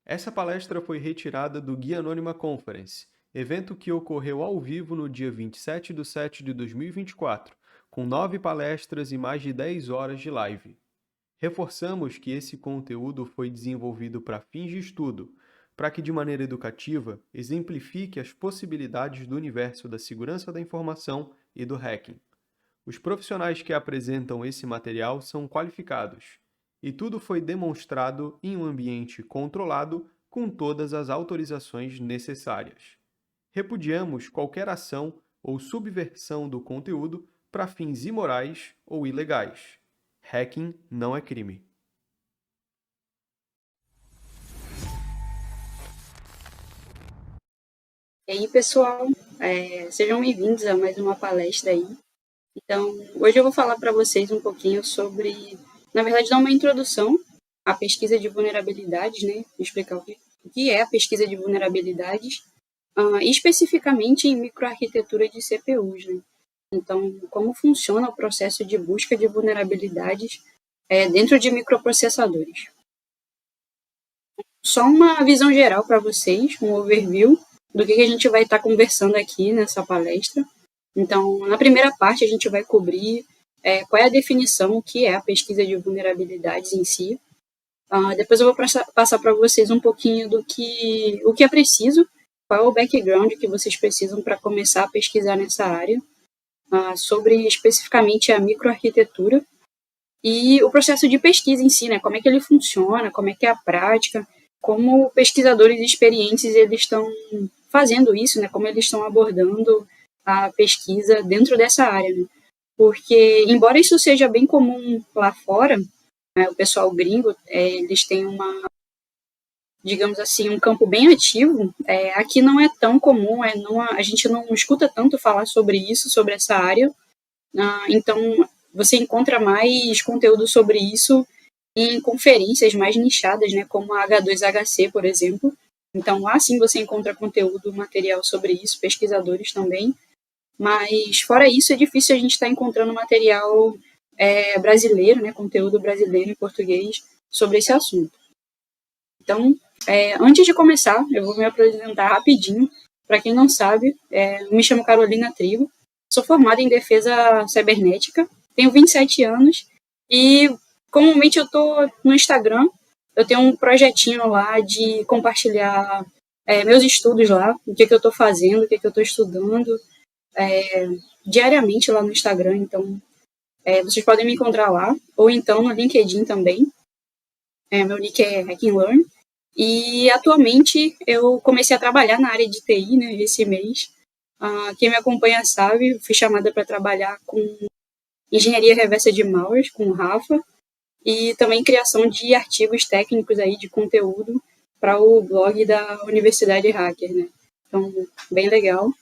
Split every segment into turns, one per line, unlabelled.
Essa palestra foi retirada do Guia Anônima Conference, evento que ocorreu ao vivo no dia 27/7/2024, com 9 palestras e mais de 10 horas de live. Reforçamos que esse conteúdo foi desenvolvido para fins de estudo, para que de maneira educativa exemplifique as possibilidades do universo da segurança da informação e do hacking. Os profissionais que apresentam esse material são qualificados, e tudo foi demonstrado em um ambiente controlado com todas as autorizações necessárias. Repudiamos qualquer ação ou subversão do conteúdo para fins imorais ou ilegais. Hacking não é crime.
E aí, pessoal, sejam bem-vindos a mais uma palestra aí. Então, hoje eu vou falar para vocês um pouquinho sobre, na verdade, dar uma introdução à pesquisa de vulnerabilidades, né? Explicar o que é a pesquisa de vulnerabilidades, especificamente em microarquitetura de CPUs, né? Então, como funciona o processo de busca de vulnerabilidades dentro de microprocessadores. Só uma visão geral para vocês, um overview do que a gente vai estar conversando aqui nessa palestra. Então, na primeira parte, a gente vai cobrir qual é a definição, o que é a pesquisa de vulnerabilidades em si. Depois eu vou passar para vocês um pouquinho o que é preciso, qual é o background que vocês precisam para começar a pesquisar nessa área, sobre especificamente a microarquitetura e o processo de pesquisa em si, né? Como é que ele funciona, como é que é a prática, como pesquisadores experientes eles estão fazendo isso, né? Como eles estão abordando a pesquisa dentro dessa área, né? Porque, embora isso seja bem comum lá fora, né, o pessoal gringo, eles têm digamos assim, um campo bem ativo, aqui não é tão comum, a gente não escuta tanto falar sobre isso, sobre essa área, então você encontra mais conteúdo sobre isso em conferências mais nichadas, né, como a H2HC, por exemplo. Então, lá sim você encontra conteúdo, material sobre isso, pesquisadores também. Mas, fora isso, é difícil a gente estar encontrando material brasileiro, né, conteúdo brasileiro em português sobre esse assunto. Então, antes de começar, eu vou me apresentar rapidinho. Para quem não sabe, me chamo Carolina Trigo, sou formada em defesa cibernética, tenho 27 anos e, comumente, eu estou no Instagram. Eu tenho um projetinho lá de compartilhar meus estudos lá, o que eu estou fazendo, o que eu estou estudando, diariamente lá no Instagram. Então, vocês podem me encontrar lá, ou então no LinkedIn também. Meu nick é Hacking Learn. E, atualmente, eu comecei a trabalhar na área de TI, né, esse mês. Quem me acompanha sabe, fui chamada para trabalhar com engenharia reversa de malwares, com o Rafa, e também criação de artigos técnicos aí de conteúdo para o blog da Universidade Hacker, né? Então, bem legal.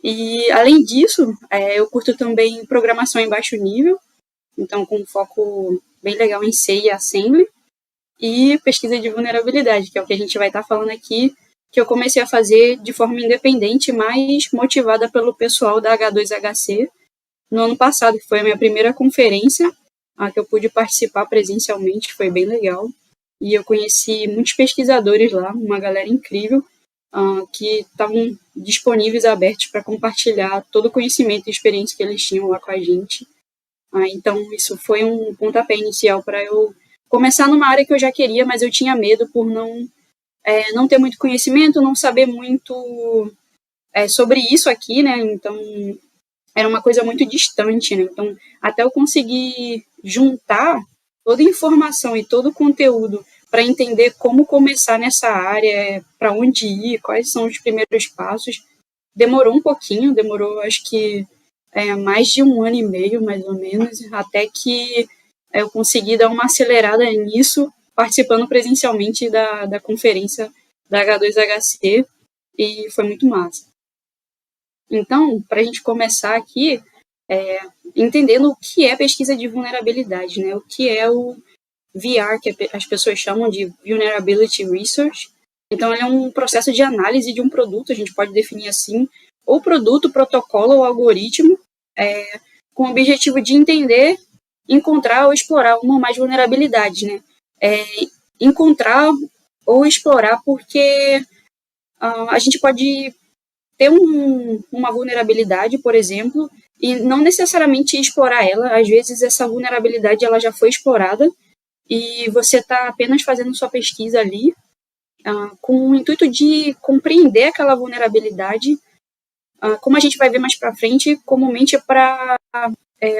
E, além disso, eu curto também programação em baixo nível, então com foco bem legal em C e Assembly, e pesquisa de vulnerabilidade, que é o que a gente vai estar falando aqui, que eu comecei a fazer de forma independente, mas motivada pelo pessoal da H2HC no ano passado, que foi a minha primeira conferência, que eu pude participar presencialmente, foi bem legal. E eu conheci muitos pesquisadores lá, uma galera incrível, que estavam disponíveis, abertos para compartilhar todo o conhecimento e experiência que eles tinham lá com a gente. Então, isso foi um pontapé inicial para eu começar numa área que eu já queria, mas eu tinha medo por não ter muito conhecimento, não saber muito sobre isso aqui, né? Então, era uma coisa muito distante, né? Então, até eu conseguir juntar toda a informação e todo o conteúdo para entender como começar nessa área, para onde ir, quais são os primeiros passos, demorou um pouquinho, demorou acho que mais de 1 ano e meio, mais ou menos, até que eu consegui dar uma acelerada nisso, participando presencialmente da conferência da H2HC, e foi muito massa. Então, para a gente começar aqui, entendendo o que é pesquisa de vulnerabilidade, né? O que é o VR, que as pessoas chamam de Vulnerability Research. Então, ele é um processo de análise de um produto, a gente pode definir assim, ou produto, protocolo ou algoritmo, com o objetivo de entender, encontrar ou explorar uma ou mais vulnerabilidades, né? Encontrar ou explorar, porque a gente pode ter uma vulnerabilidade, por exemplo, e não necessariamente explorar ela. Às vezes essa vulnerabilidade ela já foi explorada e você está apenas fazendo sua pesquisa ali com o intuito de compreender aquela vulnerabilidade. Como a gente vai ver mais para frente, comumente é para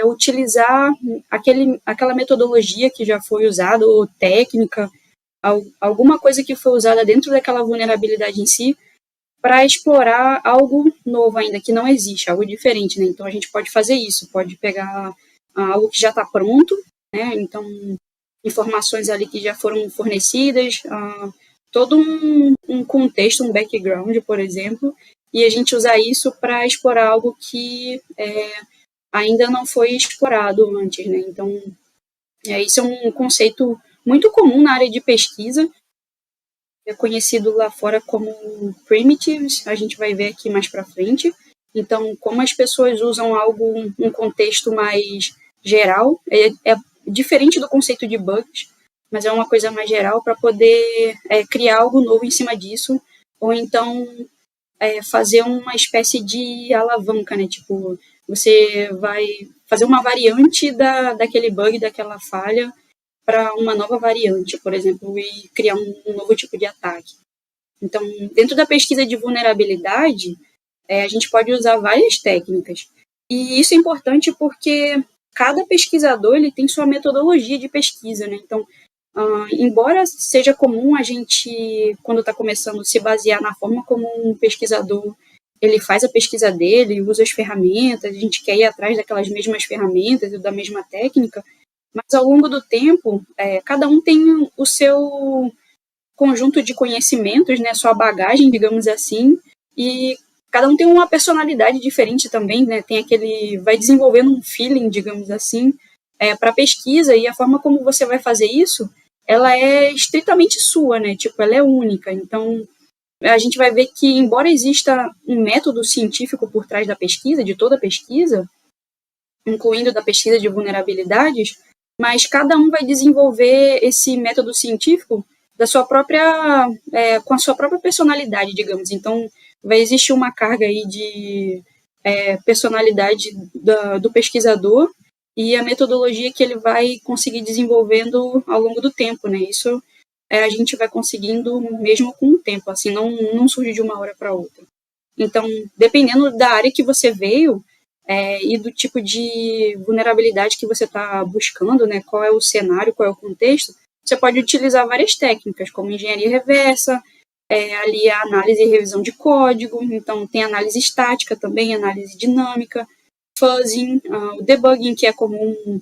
utilizar aquela metodologia que já foi usada, ou técnica, alguma coisa que foi usada dentro daquela vulnerabilidade em si, para explorar algo novo ainda, que não existe, algo diferente, né? Então a gente pode fazer isso, pode pegar algo que já está pronto, né? Então informações ali que já foram fornecidas, todo um contexto, um background, por exemplo, e a gente usar isso para explorar algo que ainda não foi explorado antes, né? Então isso é um conceito muito comum na área de pesquisa, é conhecido lá fora como primitives, a gente vai ver aqui mais para frente. Então, como as pessoas usam um contexto mais geral, é diferente do conceito de bugs, mas é uma coisa mais geral para poder criar algo novo em cima disso, ou então fazer uma espécie de alavanca, né? Tipo, você vai fazer uma variante daquele bug, daquela falha, para uma nova variante, por exemplo, e criar um novo tipo de ataque. Então, dentro da pesquisa de vulnerabilidade, a gente pode usar várias técnicas. E isso é importante porque cada pesquisador ele tem sua metodologia de pesquisa, né? Então, embora seja comum a gente, quando está começando, se basear na forma como um pesquisador ele faz a pesquisa dele, usa as ferramentas, a gente quer ir atrás daquelas mesmas ferramentas e da mesma técnica, mas ao longo do tempo, cada um tem o seu conjunto de conhecimentos, né, sua bagagem, digamos assim, e cada um tem uma personalidade diferente também, né, vai desenvolvendo um feeling, digamos assim, para pesquisa, e a forma como você vai fazer isso, ela é estritamente sua, né, tipo, ela é única. Então, a gente vai ver que, embora exista um método científico por trás da pesquisa, de toda a pesquisa, incluindo da pesquisa de vulnerabilidades, mas cada um vai desenvolver esse método científico da sua própria, com a sua própria personalidade, digamos. Então, vai existir uma carga aí de personalidade do pesquisador e a metodologia que ele vai conseguir desenvolvendo ao longo do tempo, né? Isso a gente vai conseguindo mesmo com o tempo, assim, não surge de uma hora para outra. Então, dependendo da área que você veio, e do tipo de vulnerabilidade que você está buscando, né, qual é o cenário, qual é o contexto, você pode utilizar várias técnicas, como engenharia reversa, ali a análise e revisão de código, então tem análise estática também, análise dinâmica, fuzzing, o debugging, que é comum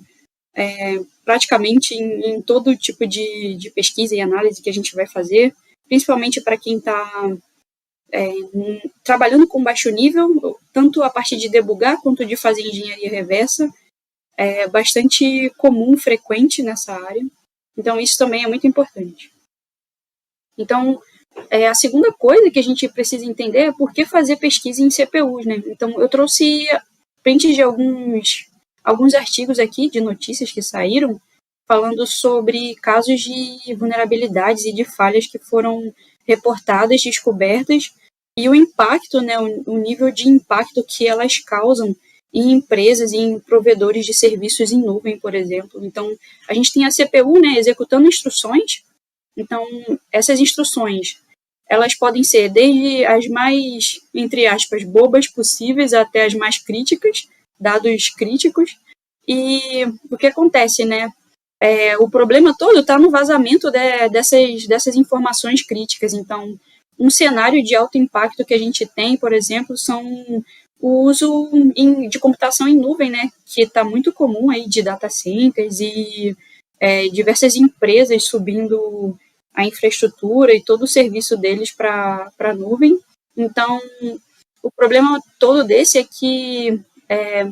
praticamente em todo tipo de pesquisa e análise que a gente vai fazer, principalmente para quem está trabalhando com baixo nível, tanto a parte de debugar quanto de fazer engenharia reversa, é bastante comum, frequente nessa área. Então, isso também é muito importante. Então, a segunda coisa que a gente precisa entender é por que fazer pesquisa em CPUs, né? Então, eu trouxe prints de alguns artigos aqui de notícias que saíram falando sobre casos de vulnerabilidades e de falhas que foram reportadas, descobertas, e o impacto, né, o nível de impacto que elas causam em empresas e em provedores de serviços em nuvem, por exemplo. Então, a gente tem a CPU, né, executando instruções. Então, essas instruções, elas podem ser desde as mais, entre aspas, bobas possíveis até as mais críticas, dados críticos. E o que acontece, né? O problema todo está no vazamento dessas informações críticas. Então, um cenário de alto impacto que a gente tem, por exemplo, são o uso de computação em nuvem, né, que está muito comum aí de data centers e diversas empresas subindo a infraestrutura e todo o serviço deles para a nuvem. Então, o problema todo desse é que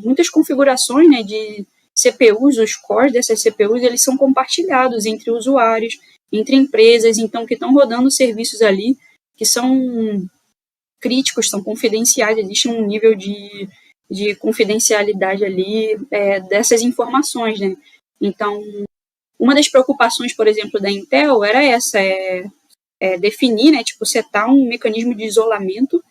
muitas configurações, né, de CPUs, os cores dessas CPUs, eles são compartilhados entre usuários, entre empresas, então que estão rodando serviços ali que são críticos, são confidenciais, existe um nível de confidencialidade ali dessas informações, né? Então, uma das preocupações, por exemplo, da Intel era essa, definir, né, tipo, setar um mecanismo de isolamento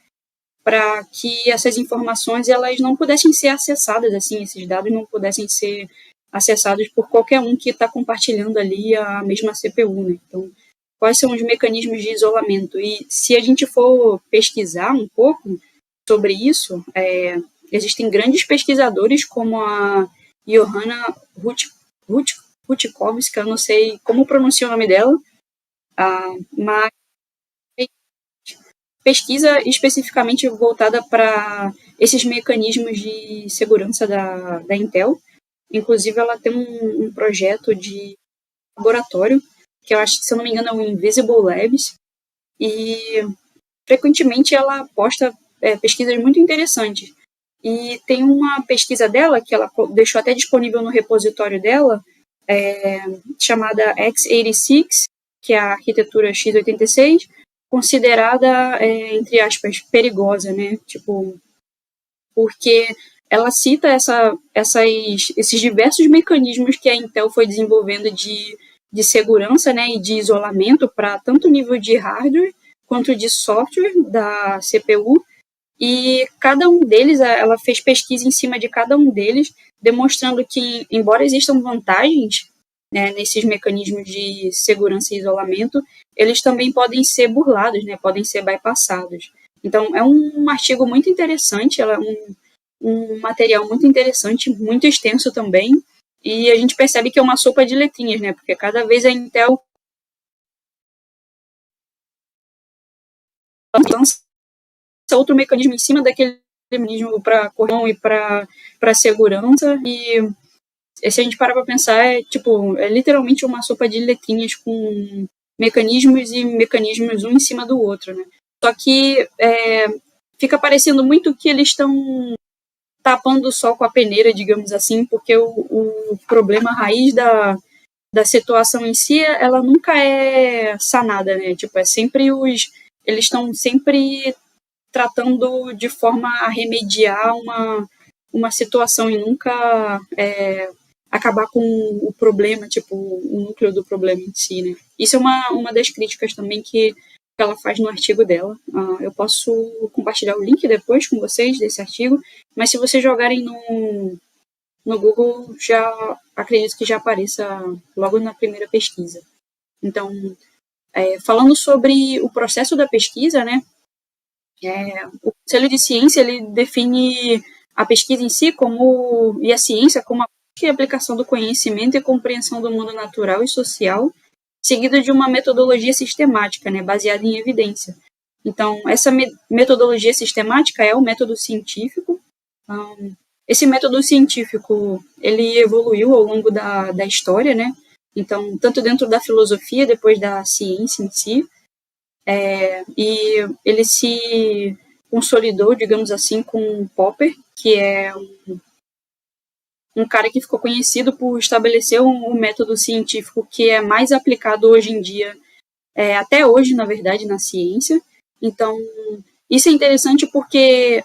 para que essas informações elas não pudessem ser acessadas, assim, esses dados não pudessem ser acessados por qualquer um que está compartilhando ali a mesma CPU, né? Então, quais são os mecanismos de isolamento? E se a gente for pesquisar um pouco sobre isso, existem grandes pesquisadores como a Johanna Rutkowska, eu não sei como pronunciar o nome dela, mas pesquisa especificamente voltada para esses mecanismos de segurança da Intel. Inclusive, ela tem um projeto de laboratório, que eu acho que, se eu não me engano, é o Invisible Labs, e frequentemente ela posta pesquisas muito interessantes. E tem uma pesquisa dela, que ela deixou até disponível no repositório dela, chamada x86, que é a arquitetura x86, considerada, entre aspas, perigosa, né? Tipo, porque ela cita esses diversos mecanismos que a Intel foi desenvolvendo de segurança, né, e de isolamento para tanto nível de hardware quanto de software da CPU, e cada um deles, ela fez pesquisa em cima de cada um deles, demonstrando que, embora existam vantagens, né, nesses mecanismos de segurança e isolamento, eles também podem ser burlados, né, podem ser bypassados. Então, é um artigo muito interessante, ela é um material muito interessante, muito extenso também, e a gente percebe que é uma sopa de letrinhas, né, porque cada vez a Intel lança outro mecanismo em cima daquele mecanismo para correção e para segurança, e se a gente parar para pensar, é literalmente uma sopa de letrinhas com mecanismos e mecanismos um em cima do outro, né? Só que fica parecendo muito que eles estão tapando o sol com a peneira, digamos assim, porque o problema raiz da situação em si, ela nunca é sanada, né? Tipo, eles estão sempre tratando de forma a remediar uma situação e nunca acabar com o problema, tipo, o núcleo do problema em si, né? Isso é uma das críticas também que ela faz no artigo dela. Eu posso compartilhar o link depois com vocês desse artigo, mas se vocês jogarem no Google, já acredito que já apareça logo na primeira pesquisa. Então, falando sobre o processo da pesquisa, né? O Conselho de Ciência ele define a pesquisa em si e a ciência como a aplicação do conhecimento e compreensão do mundo natural e social, seguido de uma metodologia sistemática, né, baseada em evidência. Então, essa metodologia sistemática é o método científico. Esse método científico ele evoluiu ao longo da história, né? Então, tanto dentro da filosofia, depois da ciência em si, e ele se consolidou, digamos assim, com Popper, que é um cara que ficou conhecido por estabelecer um método científico que é mais aplicado hoje em dia, até hoje, na verdade, na ciência. Então, isso é interessante porque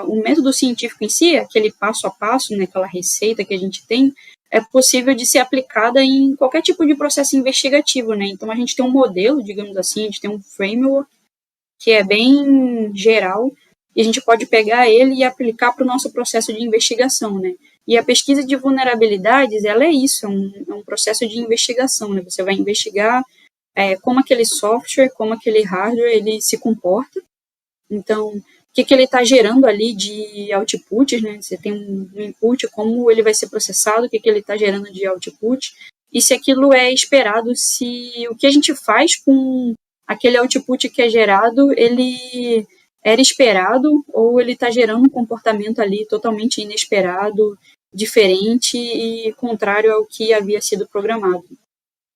o método científico em si, aquele passo a passo, né, aquela receita que a gente tem, é possível de ser aplicada em qualquer tipo de processo investigativo, né? Então, a gente tem um modelo, digamos assim, a gente tem um framework que é bem geral, e a gente pode pegar ele e aplicar para o nosso processo de investigação, né? E a pesquisa de vulnerabilidades, ela é isso, é um processo de investigação, né? Você vai investigar como aquele software, como aquele hardware, ele se comporta. Então, o que ele está gerando ali de outputs, né? Você tem um input, como ele vai ser processado, o que ele está gerando de output, e se aquilo é esperado, se o que a gente faz com aquele output que é gerado, ele era esperado, ou ele está gerando um comportamento ali totalmente inesperado, diferente e contrário ao que havia sido programado.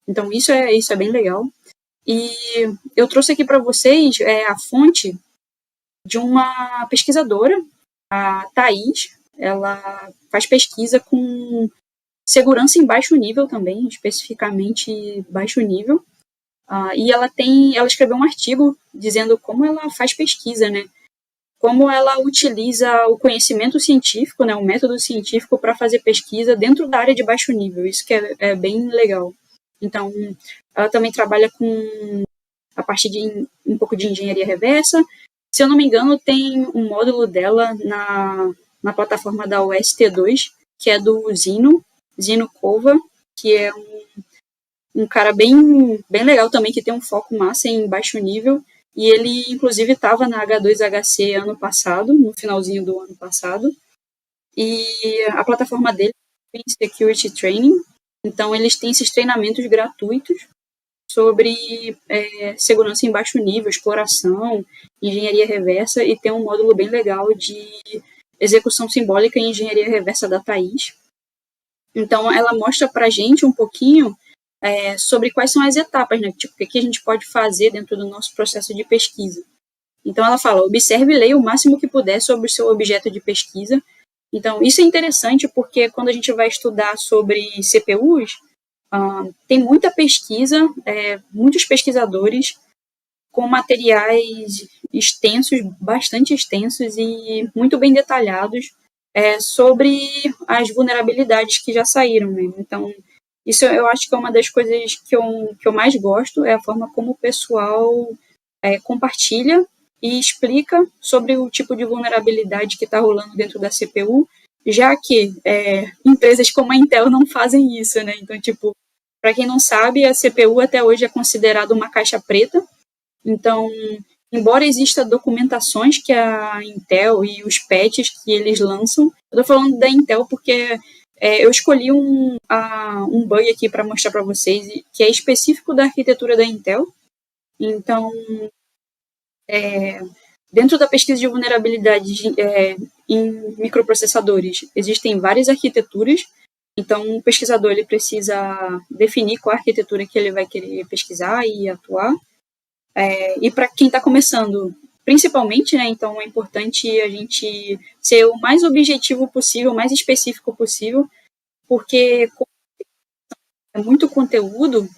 Então, isso é bem legal. E eu trouxe aqui para vocês a fonte de uma pesquisadora, a Thaís. Ela faz pesquisa com segurança em baixo nível também, especificamente baixo nível. E ela escreveu um artigo dizendo como ela faz pesquisa, né? Como ela utiliza o conhecimento científico, né, o método científico para fazer pesquisa dentro da área de baixo nível. Isso que é bem legal. Então, ela também trabalha com a partir de um pouco de engenharia reversa. Se eu não me engano, tem um módulo dela na plataforma da UST2, que é do Zino Kova, que é um cara bem legal também, que tem um foco massa em baixo nível, e ele, inclusive, estava na H2HC ano passado, no finalzinho do ano passado, e a plataforma dele tem Security Training, então eles têm esses treinamentos gratuitos sobre segurança em baixo nível, exploração, engenharia reversa, e tem um módulo bem legal de execução simbólica em engenharia reversa da Thaís. Então, ela mostra pra gente um pouquinho sobre quais são as etapas, né? Tipo, o que a gente pode fazer dentro do nosso processo de pesquisa. Então, ela fala, observe e leia o máximo que puder sobre o seu objeto de pesquisa. Então, isso é interessante porque quando a gente vai estudar sobre CPUs, tem muita pesquisa, muitos pesquisadores com materiais extensos, bastante extensos e muito bem detalhados sobre as vulnerabilidades que já saíram, né? Então, isso eu acho que é uma das coisas que eu mais gosto, é a forma como o pessoal compartilha e explica sobre o tipo de vulnerabilidade que está rolando dentro da CPU, já que empresas como a Intel não fazem isso, né? Então, tipo, para quem não sabe, a CPU até hoje é considerada uma caixa preta. Então, embora exista documentações que a Intel e os patches que eles lançam, eu estou falando da Intel porque eu escolhi um bug aqui para mostrar para vocês, que é específico da arquitetura da Intel. Então, dentro da pesquisa de vulnerabilidade em microprocessadores, existem várias arquiteturas. Então, o pesquisador ele precisa definir qual arquitetura que ele vai querer pesquisar e atuar. E para quem está começando, principalmente, né, então é importante a gente ser o mais objetivo possível, o mais específico possível, porque é muito conteúdo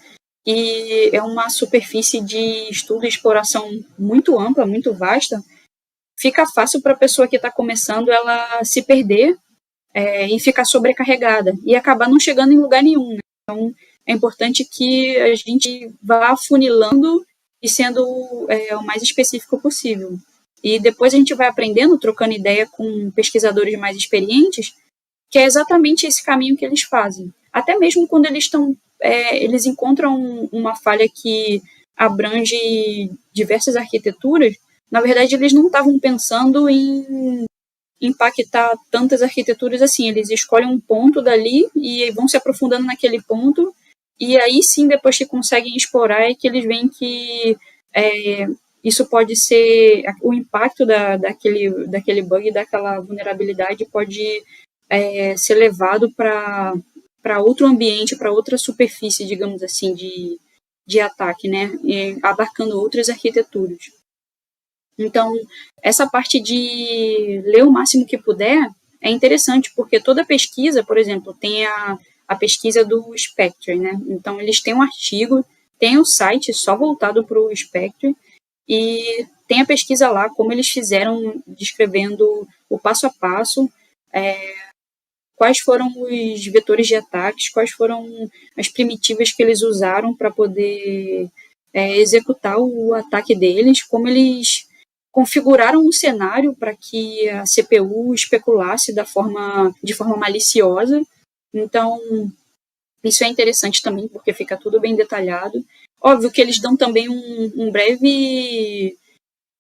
e é uma superfície de estudo e exploração muito ampla, muito vasta, fica fácil para a pessoa que está começando ela se perder e ficar sobrecarregada e acabar não chegando em lugar nenhum, né? Então, é importante que a gente vá afunilando e sendo o mais específico possível. E depois a gente vai aprendendo, trocando ideia com pesquisadores mais experientes, que é exatamente esse caminho que eles fazem. Até mesmo quando eles encontram uma falha que abrange diversas arquiteturas, na verdade eles não estavam pensando em impactar tantas arquiteturas assim, eles escolhem um ponto dali e vão se aprofundando naquele ponto, e aí sim, depois que conseguem explorar, é que eles veem que isso pode ser, o impacto daquele bug, daquela vulnerabilidade pode ser levado para outro ambiente, para outra superfície, digamos assim, de ataque, né, abarcando outras arquiteturas. Então, essa parte de ler o máximo que puder é interessante, porque toda pesquisa, por exemplo, tem a pesquisa do Spectre, né? Então, eles têm um artigo, tem um site só voltado para o Spectre, e tem a pesquisa lá, como eles fizeram, descrevendo o passo a passo, quais foram os vetores de ataques, quais foram as primitivas que eles usaram para poder executar o ataque deles, como eles configuraram um cenário para que a CPU especulasse de forma maliciosa. Então, isso é interessante também, porque fica tudo bem detalhado. Óbvio que eles dão também um breve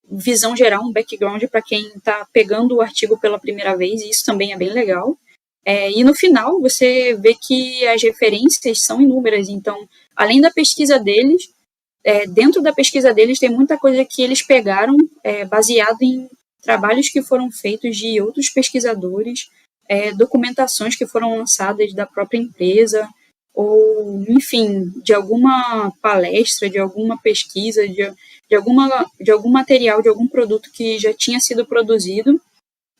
visão geral, um background para quem está pegando o artigo pela primeira vez, e isso também é bem legal. E no final, você vê que as referências são inúmeras. Então, além da pesquisa deles, dentro da pesquisa deles tem muita coisa que eles pegaram baseado em trabalhos que foram feitos de outros pesquisadores, documentações que foram lançadas da própria empresa, ou, enfim, de alguma palestra, de alguma pesquisa, de algum material, de algum produto que já tinha sido produzido,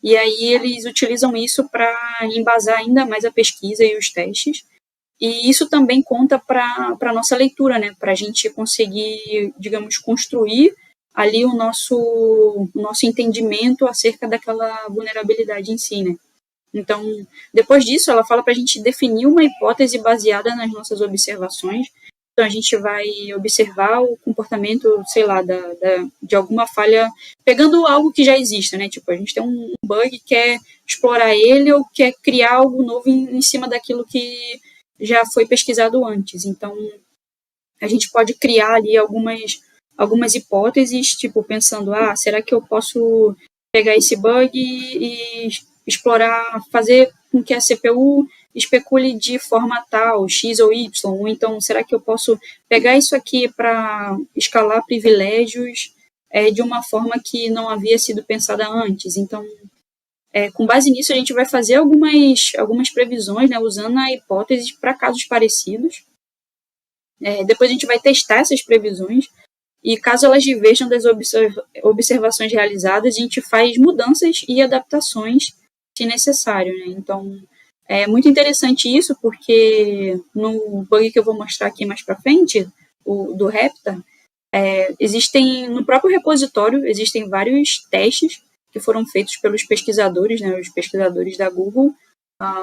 e aí eles utilizam isso para embasar ainda mais a pesquisa e os testes. E isso também conta para a nossa leitura, né? Para a gente conseguir, digamos, construir ali o nosso entendimento acerca daquela vulnerabilidade em si, né? Então, depois disso, ela fala para a gente definir uma hipótese baseada nas nossas observações. Então, a gente vai observar o comportamento, sei lá, de alguma falha, pegando algo que já existe, né? Tipo, a gente tem um bug, quer explorar ele ou quer criar algo novo em cima daquilo que já foi pesquisado antes. Então, a gente pode criar ali algumas hipóteses, tipo, pensando, será que eu posso pegar esse bug e explorar, fazer com que a CPU especule de forma tal, X ou Y, ou então, será que eu posso pegar isso aqui para escalar privilégios de uma forma que não havia sido pensada antes? Então, com base nisso, a gente vai fazer algumas previsões, né, usando a hipótese para casos parecidos. Depois a gente vai testar essas previsões e, caso elas diverjam das observações realizadas, a gente faz mudanças e adaptações se necessário, né? Então, é muito interessante isso, porque no bug que eu vou mostrar aqui mais para frente, o do Repta, no próprio repositório, existem vários testes que foram feitos pelos pesquisadores, né, os pesquisadores da Google.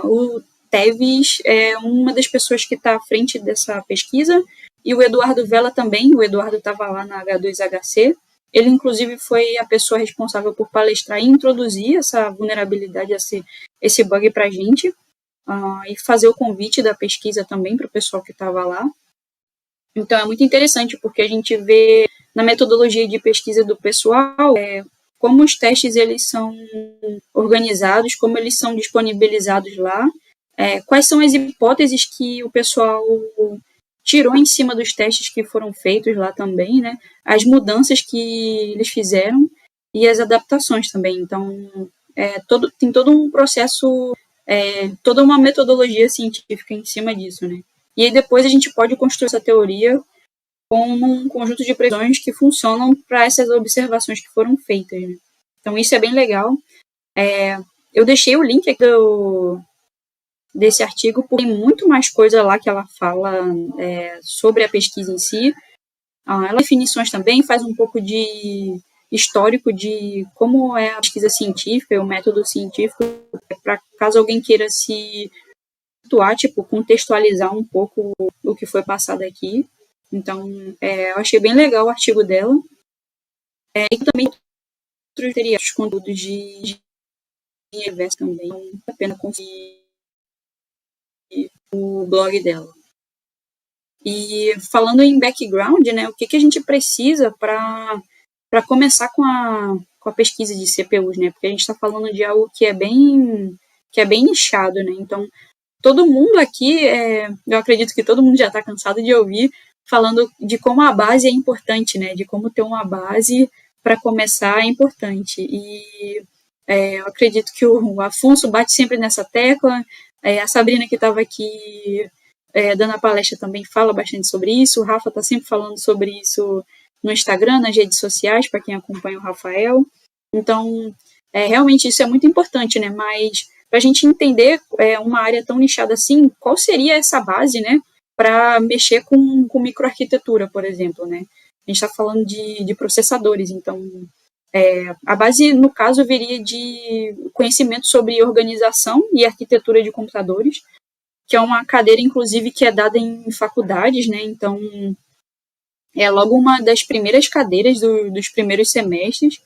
O Tevis é uma das pessoas que está à frente dessa pesquisa, e o Eduardo Vela também. O Eduardo estava lá na H2HC. Ele, inclusive, foi a pessoa responsável por palestrar e introduzir essa vulnerabilidade, esse bug para a gente, e fazer o convite da pesquisa também para o pessoal que estava lá. Então, é muito interessante, porque a gente vê na metodologia de pesquisa do pessoal como os testes eles são organizados, como eles são disponibilizados lá, quais são as hipóteses que o pessoal tirou em cima dos testes que foram feitos lá também, né? As mudanças que eles fizeram e as adaptações também. Então, tem todo um processo, toda uma metodologia científica em cima disso, né? E aí depois a gente pode construir essa teoria com um conjunto de previsões que funcionam para essas observações que foram feitas, né? Então, isso é bem legal. Eu deixei o link aqui desse artigo, porque tem muito mais coisa lá que ela fala sobre a pesquisa em si. Ela tem definições também, faz um pouco de histórico de como é a pesquisa científica, o método científico, para caso alguém queira se situar, tipo, contextualizar um pouco o que foi passado aqui. Então, eu achei bem legal o artigo dela. E também teria os conteúdos de reverso também, vale a pena conseguir o blog dela. E falando em background, né, o que a gente precisa para começar com a pesquisa de CPUs, né? Porque a gente está falando de algo que é bem nichado, né? Então, todo mundo aqui, eu acredito que todo mundo já está cansado de ouvir falando de como a base é importante, né? De como ter uma base para começar é importante. E eu acredito que o Afonso bate sempre nessa tecla. A Sabrina, que estava aqui dando a palestra, também fala bastante sobre isso. O Rafa está sempre falando sobre isso no Instagram, nas redes sociais, para quem acompanha o Rafael. Então, realmente isso é muito importante, né? Mas para a gente entender uma área tão nichada assim, qual seria essa base, né? Para mexer com microarquitetura, por exemplo, né? A gente está falando de processadores, então a base, no caso, viria de conhecimento sobre organização e arquitetura de computadores, que é uma cadeira, inclusive, que é dada em faculdades, né? Então, é logo uma das primeiras cadeiras dos primeiros semestres.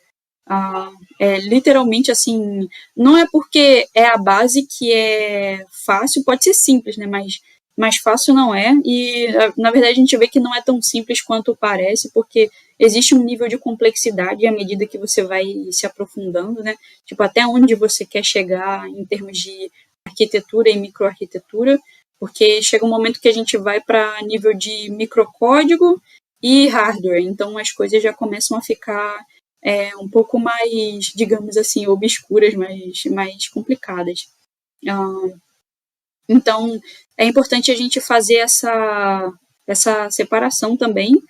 Literalmente, assim, não é porque é a base que é fácil, pode ser simples, né? Mas mais fácil não é, e na verdade a gente vê que não é tão simples quanto parece, porque existe um nível de complexidade à medida que você vai se aprofundando, né? Tipo, até onde você quer chegar em termos de arquitetura e microarquitetura, porque chega um momento que a gente vai para nível de microcódigo e hardware, então as coisas já começam a ficar um pouco mais, digamos assim, obscuras, mais complicadas. Então, é importante a gente fazer essa separação também,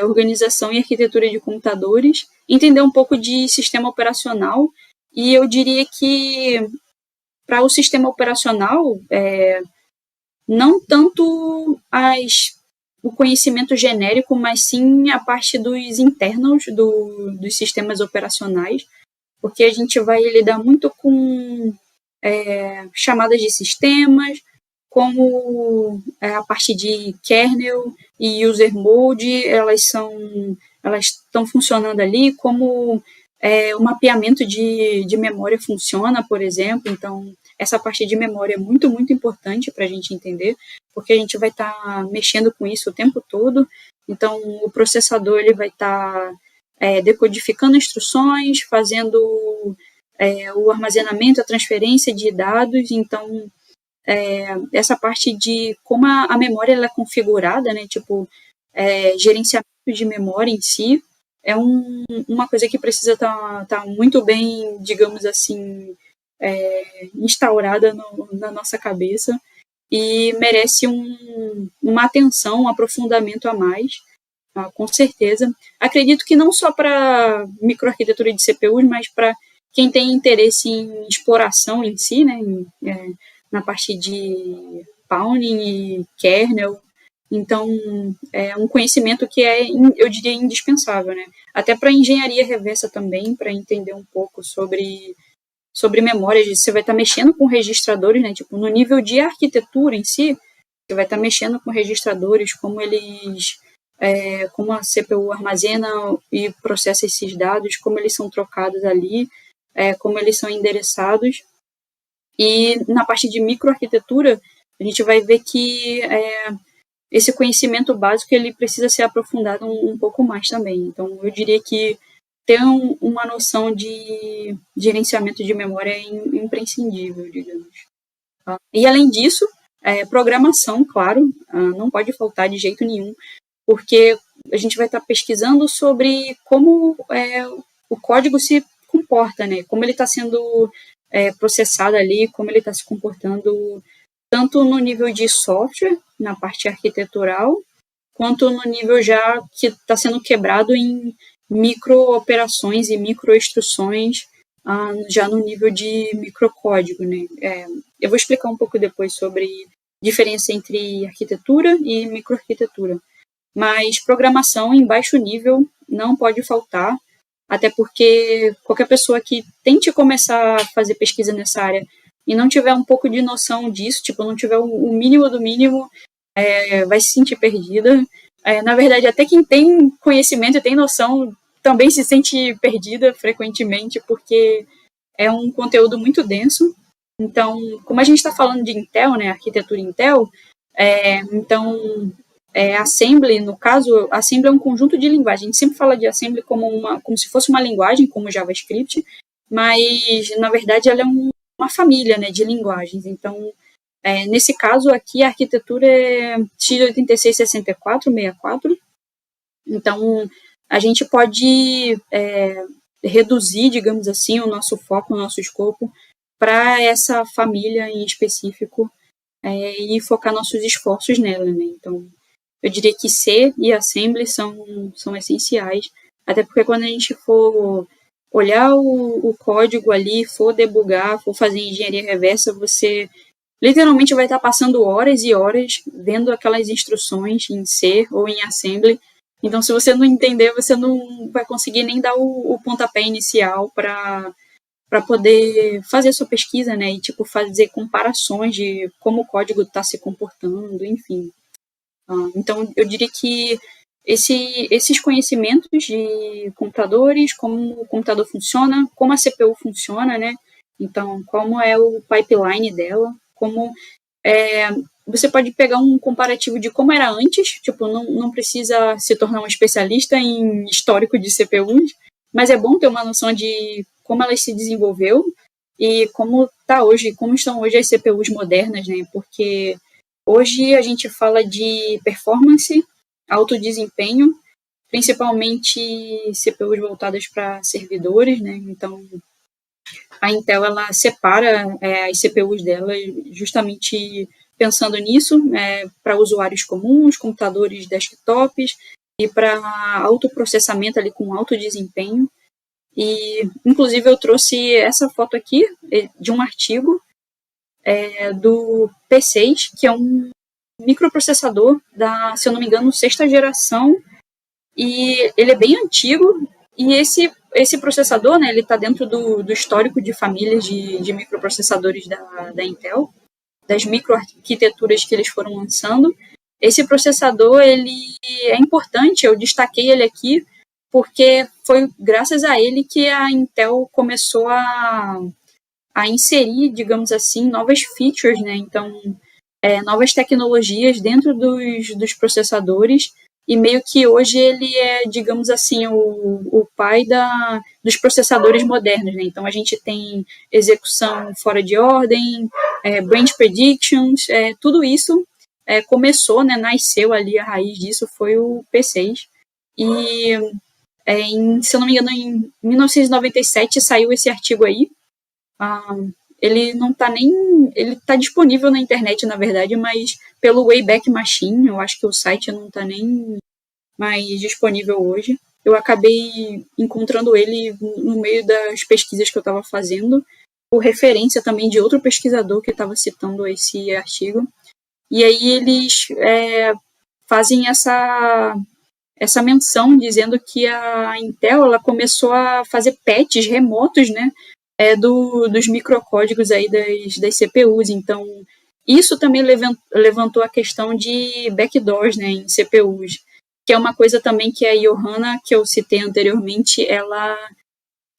organização e arquitetura de computadores, entender um pouco de sistema operacional, e eu diria que para o sistema operacional, não tanto o conhecimento genérico, mas sim a parte dos internals dos sistemas operacionais, porque a gente vai lidar muito com chamadas de sistemas, como a parte de kernel e user mode, elas estão funcionando ali, como o mapeamento de memória funciona, por exemplo. Então, essa parte de memória é muito, muito importante para a gente entender, porque a gente vai estar mexendo com isso o tempo todo. Então, o processador ele vai estar decodificando instruções, fazendo o armazenamento, a transferência de dados. Então, essa parte de como a memória ela é configurada, né? Tipo, gerenciamento de memória em si, é uma coisa que precisa estar muito bem, digamos assim, instaurada na nossa cabeça e merece uma atenção, um aprofundamento a mais, tá? Com certeza. Acredito que não só para microarquitetura de CPUs, mas para quem tem interesse em exploração em si, né, na parte de Pawning e kernel. Então, é um conhecimento que eu diria, indispensável, né? Até para engenharia reversa também, para entender um pouco sobre memórias. Você vai estar mexendo com registradores, né? Tipo, no nível de arquitetura em si, você vai estar mexendo com registradores, como como a CPU armazena e processa esses dados, como eles são trocados ali, como eles são endereçados. E na parte de microarquitetura, a gente vai ver que esse conhecimento básico ele precisa ser aprofundado um pouco mais também. Então, eu diria que ter uma noção de gerenciamento de memória é imprescindível, digamos. E, além disso, programação, claro, não pode faltar de jeito nenhum, porque a gente vai estar pesquisando sobre como o código se comporta, né? Como ele está sendo processado ali, como ele está se comportando tanto no nível de software, na parte arquitetural, quanto no nível já que está sendo quebrado em micro-operações e micro-instruções, já no nível de microcódigo, né? Eu vou explicar um pouco depois sobre a diferença entre arquitetura e microarquitetura. Mas programação em baixo nível não pode faltar, até porque qualquer pessoa que tente começar a fazer pesquisa nessa área e não tiver um pouco de noção disso, tipo, não tiver o mínimo do mínimo, vai se sentir perdida. Na verdade, até quem tem conhecimento e tem noção também se sente perdida frequentemente, porque é um conteúdo muito denso. Então, como a gente está falando de Intel, né, arquitetura Intel, então, Assembly, no caso, Assembly é um conjunto de linguagens. A gente sempre fala de Assembly como se fosse uma linguagem, como JavaScript, mas, na verdade, ela é uma família, né, de linguagens. Então, nesse caso aqui, a arquitetura é x86-64, 64. Então, a gente pode reduzir, digamos assim, o nosso foco, o nosso escopo para essa família em específico e focar nossos esforços nela, né? Então, eu diria que C e Assembly são essenciais, até porque quando a gente for olhar o código ali, for debugar, for fazer engenharia reversa, você literalmente vai estar passando horas e horas vendo aquelas instruções em C ou em Assembly. Então, se você não entender, você não vai conseguir nem dar o pontapé inicial para poder fazer a sua pesquisa, né? E, tipo, fazer comparações de como o código está se comportando, enfim. Então, eu diria que esses conhecimentos de computadores, como o computador funciona, como a CPU funciona, né? Então, como é o pipeline dela, como você pode pegar um comparativo de como era antes, tipo, não precisa se tornar um especialista em histórico de CPUs, mas é bom ter uma noção de como ela se desenvolveu e como estão hoje as CPUs modernas, né? Porque hoje a gente fala de performance, alto desempenho, principalmente CPUs voltadas para servidores, né? Então, a Intel ela separa as CPUs dela justamente pensando nisso, para usuários comuns, computadores desktops e para autoprocessamento ali com alto desempenho. E, inclusive, eu trouxe essa foto aqui de um artigo do P6, que é um microprocessador da, se eu não me engano, sexta geração, e ele é bem antigo, e esse processador, né, ele está dentro do histórico de famílias de microprocessadores da Intel, das microarquiteturas que eles foram lançando. Esse processador, ele é importante, eu destaquei ele aqui, porque foi graças a ele que a Intel começou a inserir, digamos assim, novas features, né? Então, novas tecnologias dentro dos processadores, e meio que hoje ele é, digamos assim, o pai dos processadores modernos, né? Então, a gente tem execução fora de ordem, branch predictions, tudo isso começou, né? Nasceu ali, a raiz disso foi o P6. E, se eu não me engano, em 1997 saiu esse artigo aí. Ele não está nem... Ele está disponível na internet, na verdade, mas pelo Wayback Machine, eu acho que o site não está nem mais disponível hoje. Eu acabei encontrando ele no meio das pesquisas que eu estava fazendo, por referência também de outro pesquisador que estava citando esse artigo. E aí eles fazem essa menção, dizendo que a Intel ela começou a fazer patches remotos, né, dos microcódigos aí das CPUs. Então, isso também levantou a questão de backdoors, né, em CPUs, que é uma coisa também que a Johanna, que eu citei anteriormente, ela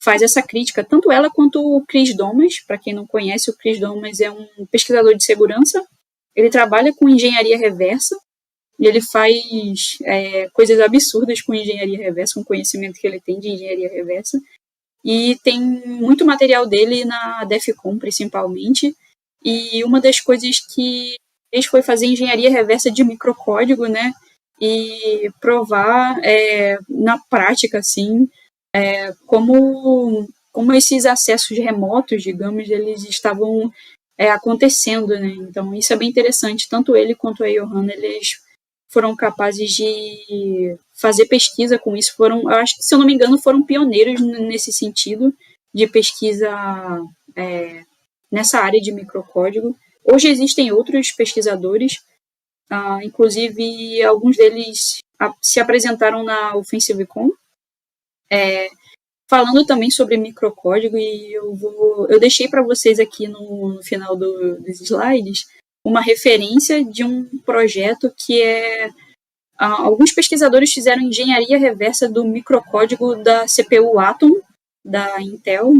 faz essa crítica, tanto ela quanto o Chris Domas. Para quem não conhece, o Chris Domas é um pesquisador de segurança, ele trabalha com engenharia reversa, e ele faz coisas absurdas com engenharia reversa, com o conhecimento que ele tem de engenharia reversa. E tem muito material dele na DEFCON, principalmente. E uma das coisas que fez foi fazer engenharia reversa de microcódigo, né? E provar na prática, assim, como esses acessos remotos, digamos, eles estavam acontecendo, né? Então, isso é bem interessante. Tanto ele quanto a Johanna, eles foram capazes de fazer pesquisa com isso. Eu acho que, se eu não me engano, foram pioneiros nesse sentido de pesquisa nessa área de microcódigo. Hoje existem outros pesquisadores, inclusive alguns deles se apresentaram na OffensiveCon, falando também sobre microcódigo, e eu deixei para vocês aqui no final dos slides uma referência de um projeto que alguns pesquisadores fizeram engenharia reversa do microcódigo da CPU Atom, da Intel,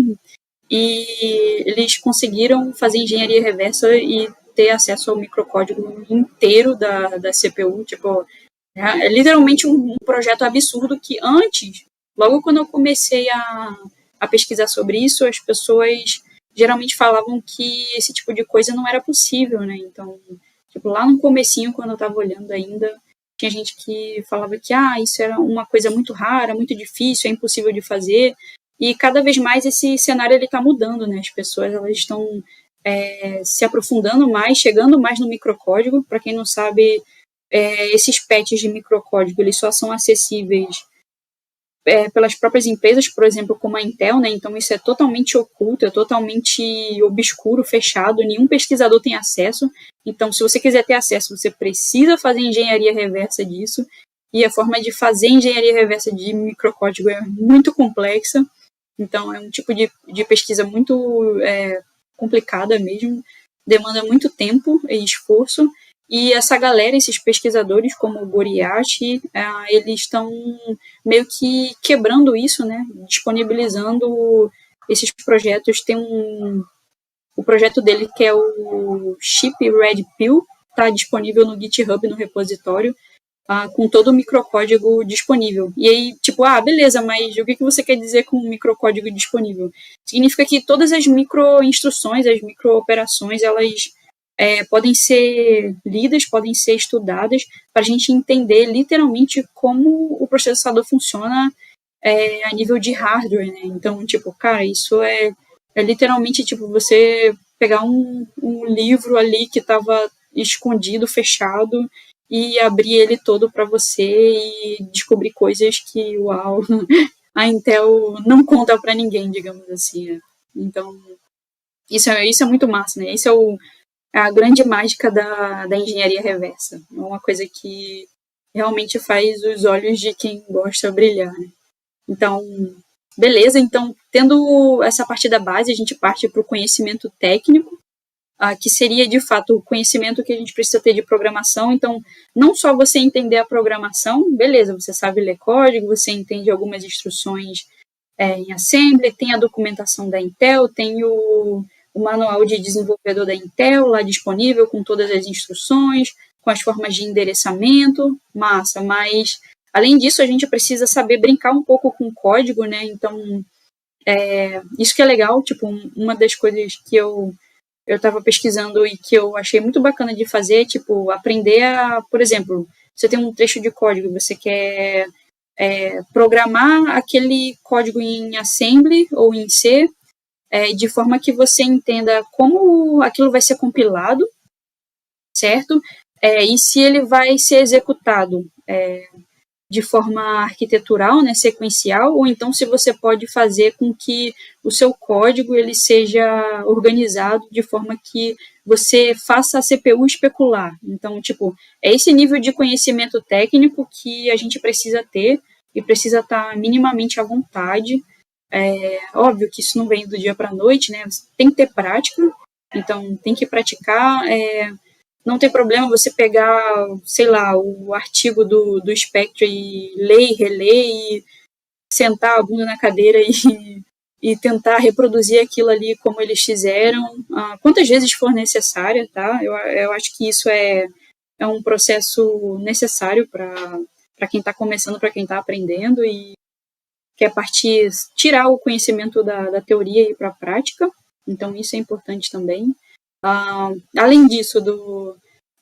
e eles conseguiram fazer engenharia reversa e ter acesso ao microcódigo inteiro da CPU. Tipo, é literalmente um projeto absurdo que antes, logo quando eu comecei a pesquisar sobre isso, as pessoas geralmente falavam que esse tipo de coisa não era possível, né? Então, tipo, lá no comecinho, quando eu estava olhando ainda, tinha gente que falava que isso era uma coisa muito rara, muito difícil, é impossível de fazer. E cada vez mais esse cenário está mudando, né? As pessoas elas estão se aprofundando mais, chegando mais no microcódigo. Para quem não sabe, esses patches de microcódigo eles só são acessíveis pelas próprias empresas, por exemplo, como a Intel, né? Então isso é totalmente oculto, é totalmente obscuro, fechado, nenhum pesquisador tem acesso. Então, se você quiser ter acesso, você precisa fazer engenharia reversa disso, e a forma de fazer engenharia reversa de microcódigo é muito complexa. Então, é um tipo de pesquisa muito complicada mesmo, demanda muito tempo e esforço. E essa galera, esses pesquisadores como o Goriachi, eles estão meio que quebrando isso, né? Disponibilizando esses projetos. Tem o projeto dele que é o Chip Red Pill, está disponível no GitHub, no repositório, com todo o microcódigo disponível. E aí, tipo, beleza, mas o que você quer dizer com microcódigo disponível? Significa que todas as microinstruções, as microoperações, elas podem ser lidas, podem ser estudadas para a gente entender literalmente como o processador funciona a nível de hardware, né? Então, tipo, cara, isso é literalmente tipo você pegar um livro ali que estava escondido, fechado, e abrir ele todo para você e descobrir coisas que, uau, a Intel não conta para ninguém, digamos assim, né? Então, isso é muito massa, né? Isso é a grande mágica da engenharia reversa. É uma coisa que realmente faz os olhos de quem gosta brilhar, né? Então, beleza. Então, tendo essa parte da base, a gente parte para o conhecimento técnico. que seria, de fato, o conhecimento que a gente precisa ter de programação. Então, não só você entender a programação, beleza, você sabe ler código, você entende algumas instruções em Assembly, tem a documentação da Intel, tem o manual de desenvolvedor da Intel lá disponível com todas as instruções, com as formas de endereçamento, massa, mas além disso a gente precisa saber brincar um pouco com o código, né? Então, isso que é legal, tipo, uma das coisas que eu estava pesquisando e que eu achei muito bacana de fazer, tipo, aprender a, por exemplo, você tem um trecho de código, você quer programar aquele código em Assembly ou em C, de forma que você entenda como aquilo vai ser compilado, certo? E se ele vai ser executado de forma arquitetural, né, sequencial, ou então se você pode fazer com que o seu código ele seja organizado de forma que você faça a CPU especular. Então, tipo, é esse nível de conhecimento técnico que a gente precisa ter e precisa estar minimamente à vontade. Óbvio que isso não vem do dia para a noite, né? Você tem que ter prática, então tem que praticar. Não tem problema você pegar, sei lá, o artigo do Spectre e ler e reler e sentar a bunda na cadeira e tentar reproduzir aquilo ali como eles fizeram, quantas vezes for necessária, tá? Eu acho que isso é um processo necessário para quem está começando, para quem está aprendendo e quer tirar o conhecimento da teoria e ir para a prática. Então, isso é importante também. Além disso,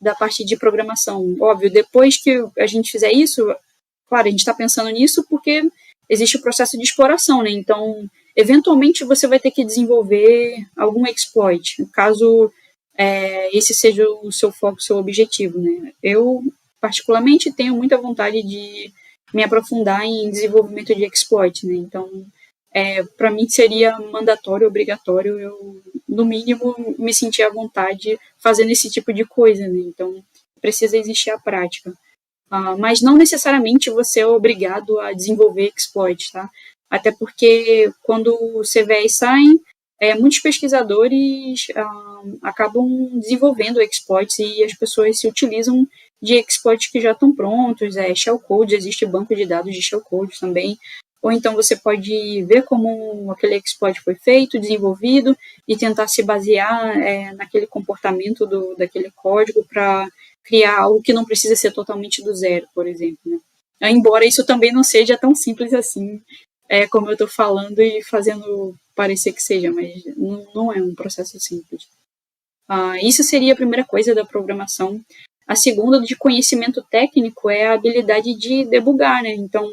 da parte de programação, óbvio, depois que a gente fizer isso, claro, a gente está pensando nisso porque existe o processo de exploração, né? Então, eventualmente, você vai ter que desenvolver algum exploit, caso esse seja o seu foco, o seu objetivo, né? Eu, particularmente, tenho muita vontade de me aprofundar em desenvolvimento de exploit, né? Então, para mim seria mandatório, obrigatório, eu, no mínimo, me sentir à vontade fazendo esse tipo de coisa, né? Então, precisa existir a prática. Mas não necessariamente você é obrigado a desenvolver exploit, tá? Até porque quando os CVEs saem, muitos pesquisadores acabam desenvolvendo exploits e as pessoas se utilizam de exploits que já estão prontos, shellcode, existe banco de dados de shellcode também, ou então você pode ver como aquele exploit foi feito, desenvolvido, e tentar se basear naquele comportamento daquele código para criar algo que não precisa ser totalmente do zero, por exemplo, né? Embora isso também não seja tão simples assim, como eu estou falando e fazendo parecer que seja, mas não é um processo simples. Isso seria a primeira coisa da programação. A segunda, de conhecimento técnico, é a habilidade de debugar, né? Então,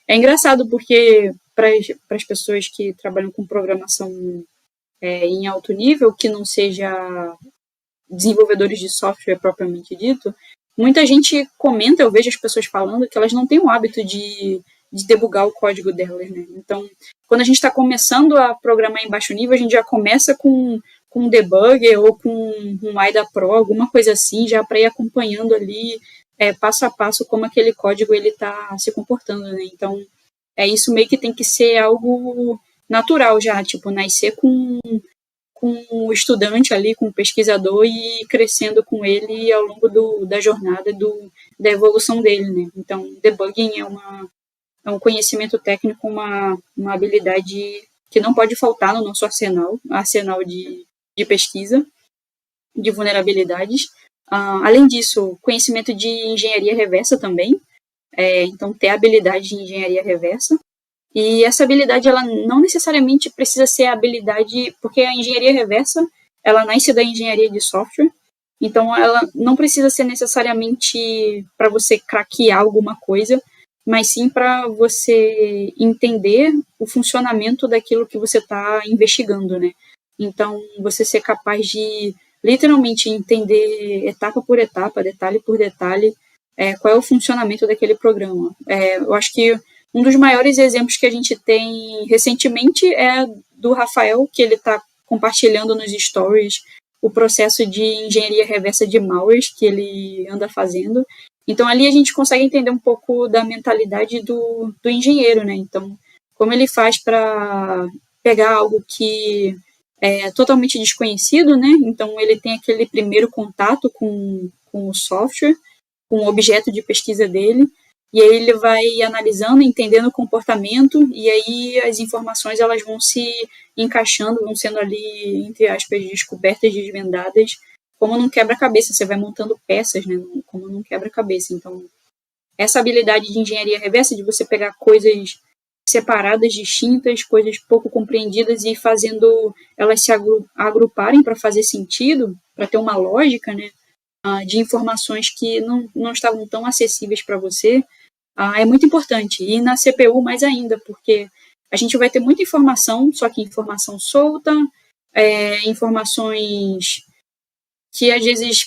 é engraçado porque para as pessoas que trabalham com programação em alto nível, que não seja desenvolvedores de software propriamente dito, muita gente comenta, eu vejo as pessoas falando que elas não têm o hábito de debugar o código delas, né? Então, quando a gente está começando a programar em baixo nível, a gente já começa com um debugger ou com um IDA Pro, alguma coisa assim, já para ir acompanhando ali passo a passo como aquele código ele está se comportando, né? Então, isso meio que tem que ser algo natural já, tipo, nascer com o estudante ali, com o pesquisador e ir crescendo com ele ao longo da jornada da evolução dele, né? Então, debugging é um conhecimento técnico, uma habilidade que não pode faltar no nosso arsenal de pesquisa de vulnerabilidades. Além disso, conhecimento de engenharia reversa também, então ter habilidade de engenharia reversa. E essa habilidade, ela não necessariamente precisa ser a habilidade, porque a engenharia reversa, ela nasce da engenharia de software, então ela não precisa ser necessariamente para você craquear alguma coisa, mas sim para você entender o funcionamento daquilo que você está investigando, né? Então, você ser capaz de literalmente entender etapa por etapa, detalhe por detalhe, qual é o funcionamento daquele programa. Eu acho que um dos maiores exemplos que a gente tem recentemente é do Rafael, que ele está compartilhando nos stories o processo de engenharia reversa de malwares que ele anda fazendo. Então, ali a gente consegue entender um pouco da mentalidade do engenheiro, né? Então, como ele faz para pegar algo que totalmente desconhecido, né? Então ele tem aquele primeiro contato com o software, com o objeto de pesquisa dele, e aí ele vai analisando, entendendo o comportamento, e aí as informações elas vão se encaixando, vão sendo ali, entre aspas, descobertas, desvendadas, como num quebra-cabeça. Você vai montando peças, né? Como num quebra-cabeça. Então, essa habilidade de engenharia reversa, de você pegar coisas separadas, distintas, coisas pouco compreendidas e fazendo elas se agruparem para fazer sentido, para ter uma lógica, né? De informações que não estavam tão acessíveis para você, é muito importante. E na CPU mais ainda, porque a gente vai ter muita informação, só que informação solta, informações que às vezes,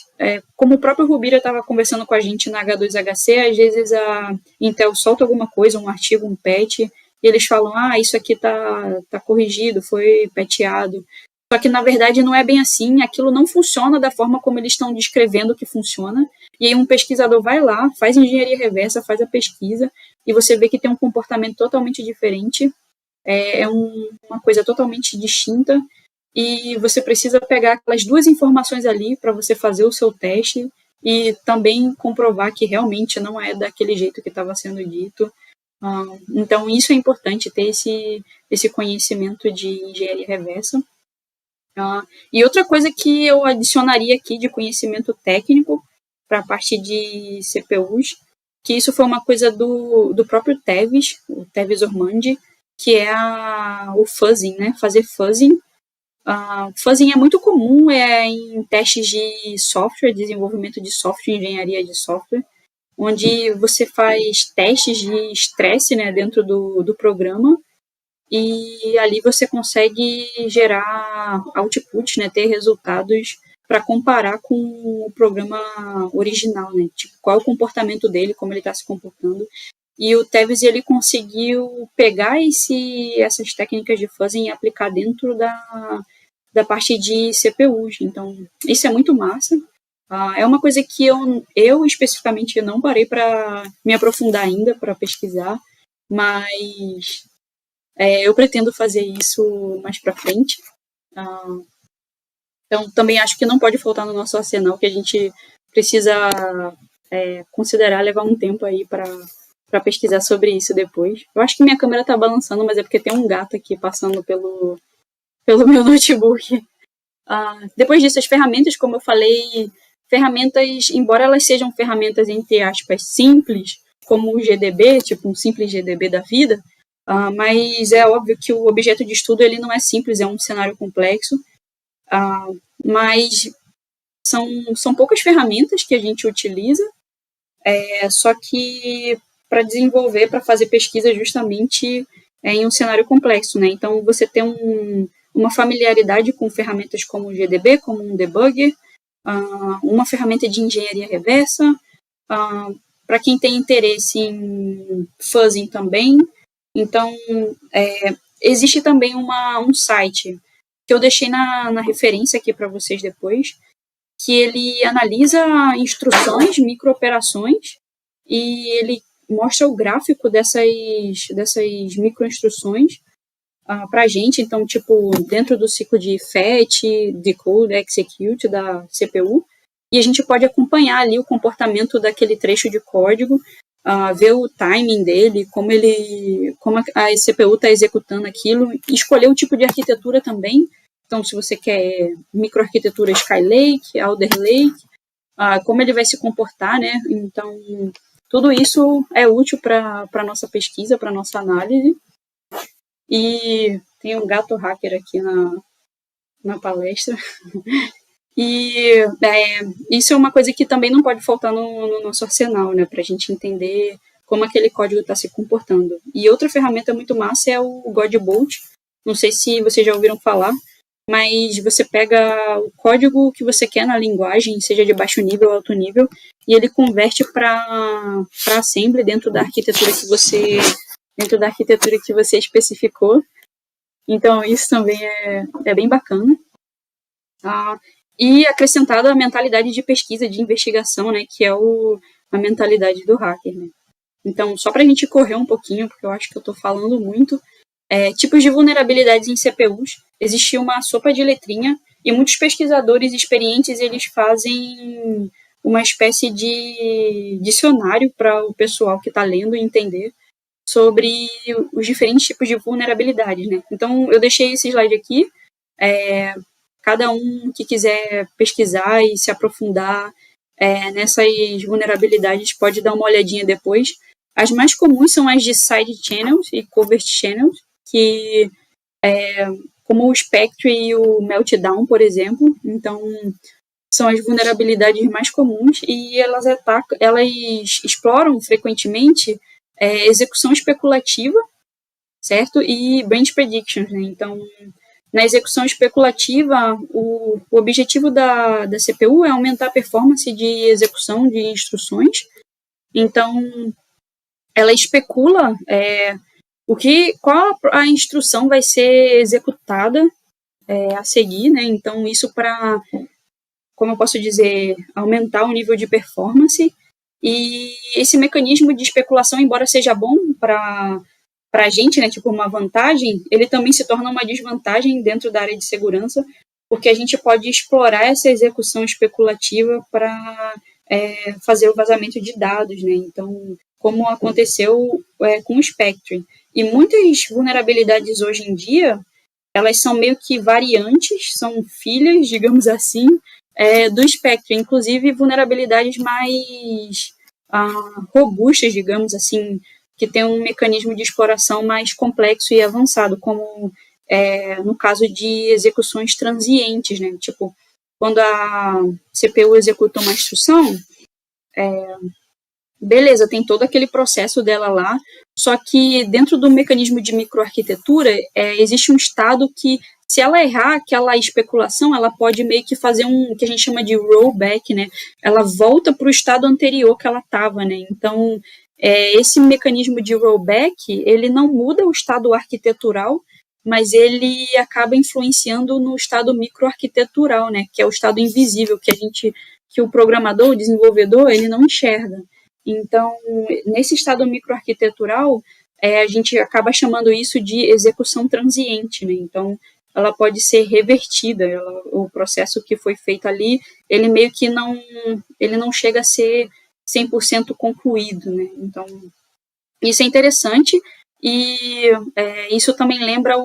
como o próprio Rubira estava conversando com a gente na H2HC, às vezes a Intel solta alguma coisa, um artigo, um patch, e eles falam, isso aqui tá corrigido, foi patchado. Só que, na verdade, não é bem assim, aquilo não funciona da forma como eles estão descrevendo que funciona, e aí um pesquisador vai lá, faz engenharia reversa, faz a pesquisa, e você vê que tem um comportamento totalmente diferente, uma coisa totalmente distinta, e você precisa pegar aquelas duas informações ali para você fazer o seu teste e também comprovar que realmente não é daquele jeito que estava sendo dito. Então, isso é importante, ter esse conhecimento de engenharia reversa. E outra coisa que eu adicionaria aqui de conhecimento técnico para a parte de CPUs, que isso foi uma coisa do próprio Tevis, o Tevis Ormandi, que é o fuzzing, né? Fazer fuzzing. Fuzzing é muito comum em testes de software, desenvolvimento de software, engenharia de software, onde você faz testes de estresse, né, dentro do programa, e ali você consegue gerar output, né, ter resultados para comparar com o programa original, né, tipo, qual é o comportamento dele, como ele está se comportando. E o Tevis ele conseguiu pegar essas técnicas de fuzzing e aplicar dentro da parte de CPUs. Então, isso é muito massa. É uma coisa que eu especificamente não parei para me aprofundar ainda, para pesquisar, mas eu pretendo fazer isso mais para frente. Então, também acho que não pode faltar no nosso arsenal, que a gente precisa considerar levar um tempo aí para pesquisar sobre isso depois. Eu acho que minha câmera está balançando, mas é porque tem um gato aqui passando pelo meu notebook. Depois disso, as ferramentas, como eu falei, ferramentas, embora elas sejam ferramentas, entre aspas, simples, como o GDB, tipo um simples GDB da vida, mas é óbvio que o objeto de estudo ele não é simples, é um cenário complexo, mas são poucas ferramentas que a gente utiliza, só que para desenvolver, para fazer pesquisa justamente em um cenário complexo, né? Então, você tem uma familiaridade com ferramentas como o GDB, como um debugger, uma ferramenta de engenharia reversa, para quem tem interesse em fuzzing também. Então, existe também um site que eu deixei na referência aqui para vocês depois, que ele analisa instruções, microoperações, e ele mostra o gráfico dessas microinstruções para a gente. Então, tipo, dentro do ciclo de fetch, decode, execute da CPU, e a gente pode acompanhar ali o comportamento daquele trecho de código, ver o timing dele, como a CPU está executando aquilo, escolher o tipo de arquitetura também. Então, se você quer microarquitetura Skylake, Alder Lake, como ele vai se comportar, né? Então, tudo isso é útil para a nossa pesquisa, para a nossa análise. E tem um gato hacker aqui na palestra. E isso é uma coisa que também não pode faltar no nosso arsenal, né? Para a gente entender como aquele código está se comportando. E outra ferramenta muito massa é o Godbolt. Não sei se vocês já ouviram falar, mas você pega o código que você quer na linguagem, seja de baixo nível ou alto nível, e ele converte para assembly dentro da arquitetura que você especificou. Então, isso também é bem bacana. E acrescentado a mentalidade de pesquisa, de investigação, né, que é a mentalidade do hacker, né? Então, só para a gente correr um pouquinho, porque eu acho que eu estou falando muito, tipos de vulnerabilidades em CPUs, existia uma sopa de letrinha e muitos pesquisadores experientes eles fazem uma espécie de dicionário para o pessoal que está lendo entender sobre os diferentes tipos de vulnerabilidades, né? Então, eu deixei esse slide aqui. Cada um que quiser pesquisar e se aprofundar nessas vulnerabilidades pode dar uma olhadinha depois. As mais comuns são as de side channels e covert channels, que como o Spectre e o Meltdown, por exemplo. Então, são as vulnerabilidades mais comuns e elas exploram frequentemente execução especulativa, certo? E branch predictions, né? Então, na execução especulativa, o objetivo da CPU é aumentar a performance de execução de instruções. Então, ela especula qual a instrução vai ser executada a seguir, né? Então, isso para, como eu posso dizer, aumentar o nível de performance. E esse mecanismo de especulação, embora seja bom para a gente, né, tipo uma vantagem, ele também se torna uma desvantagem dentro da área de segurança, porque a gente pode explorar essa execução especulativa para fazer o vazamento de dados, né? Então, como aconteceu com o Spectre. E muitas vulnerabilidades hoje em dia, elas são meio que variantes, são filhas, digamos assim, do Spectre, inclusive vulnerabilidades mais robustas, digamos assim, que tem um mecanismo de exploração mais complexo e avançado, como no caso de execuções transientes, né? Tipo, quando a CPU executa uma instrução, beleza, tem todo aquele processo dela lá, só que dentro do mecanismo de microarquitetura existe um estado que, se ela errar aquela especulação, ela pode meio que fazer um que a gente chama de rollback, né? Ela volta para o estado anterior que ela estava, né? Então, esse mecanismo de rollback, ele não muda o estado arquitetural, mas ele acaba influenciando no estado microarquitetural, né? Que é o estado invisível que o programador, o desenvolvedor, ele não enxerga. Então, nesse estado microarquitetural, a gente acaba chamando isso de execução transiente, né? Então, ela pode ser revertida, o processo que foi feito ali, ele meio que não chega a ser 100% concluído, né? Então, isso é interessante e isso também lembra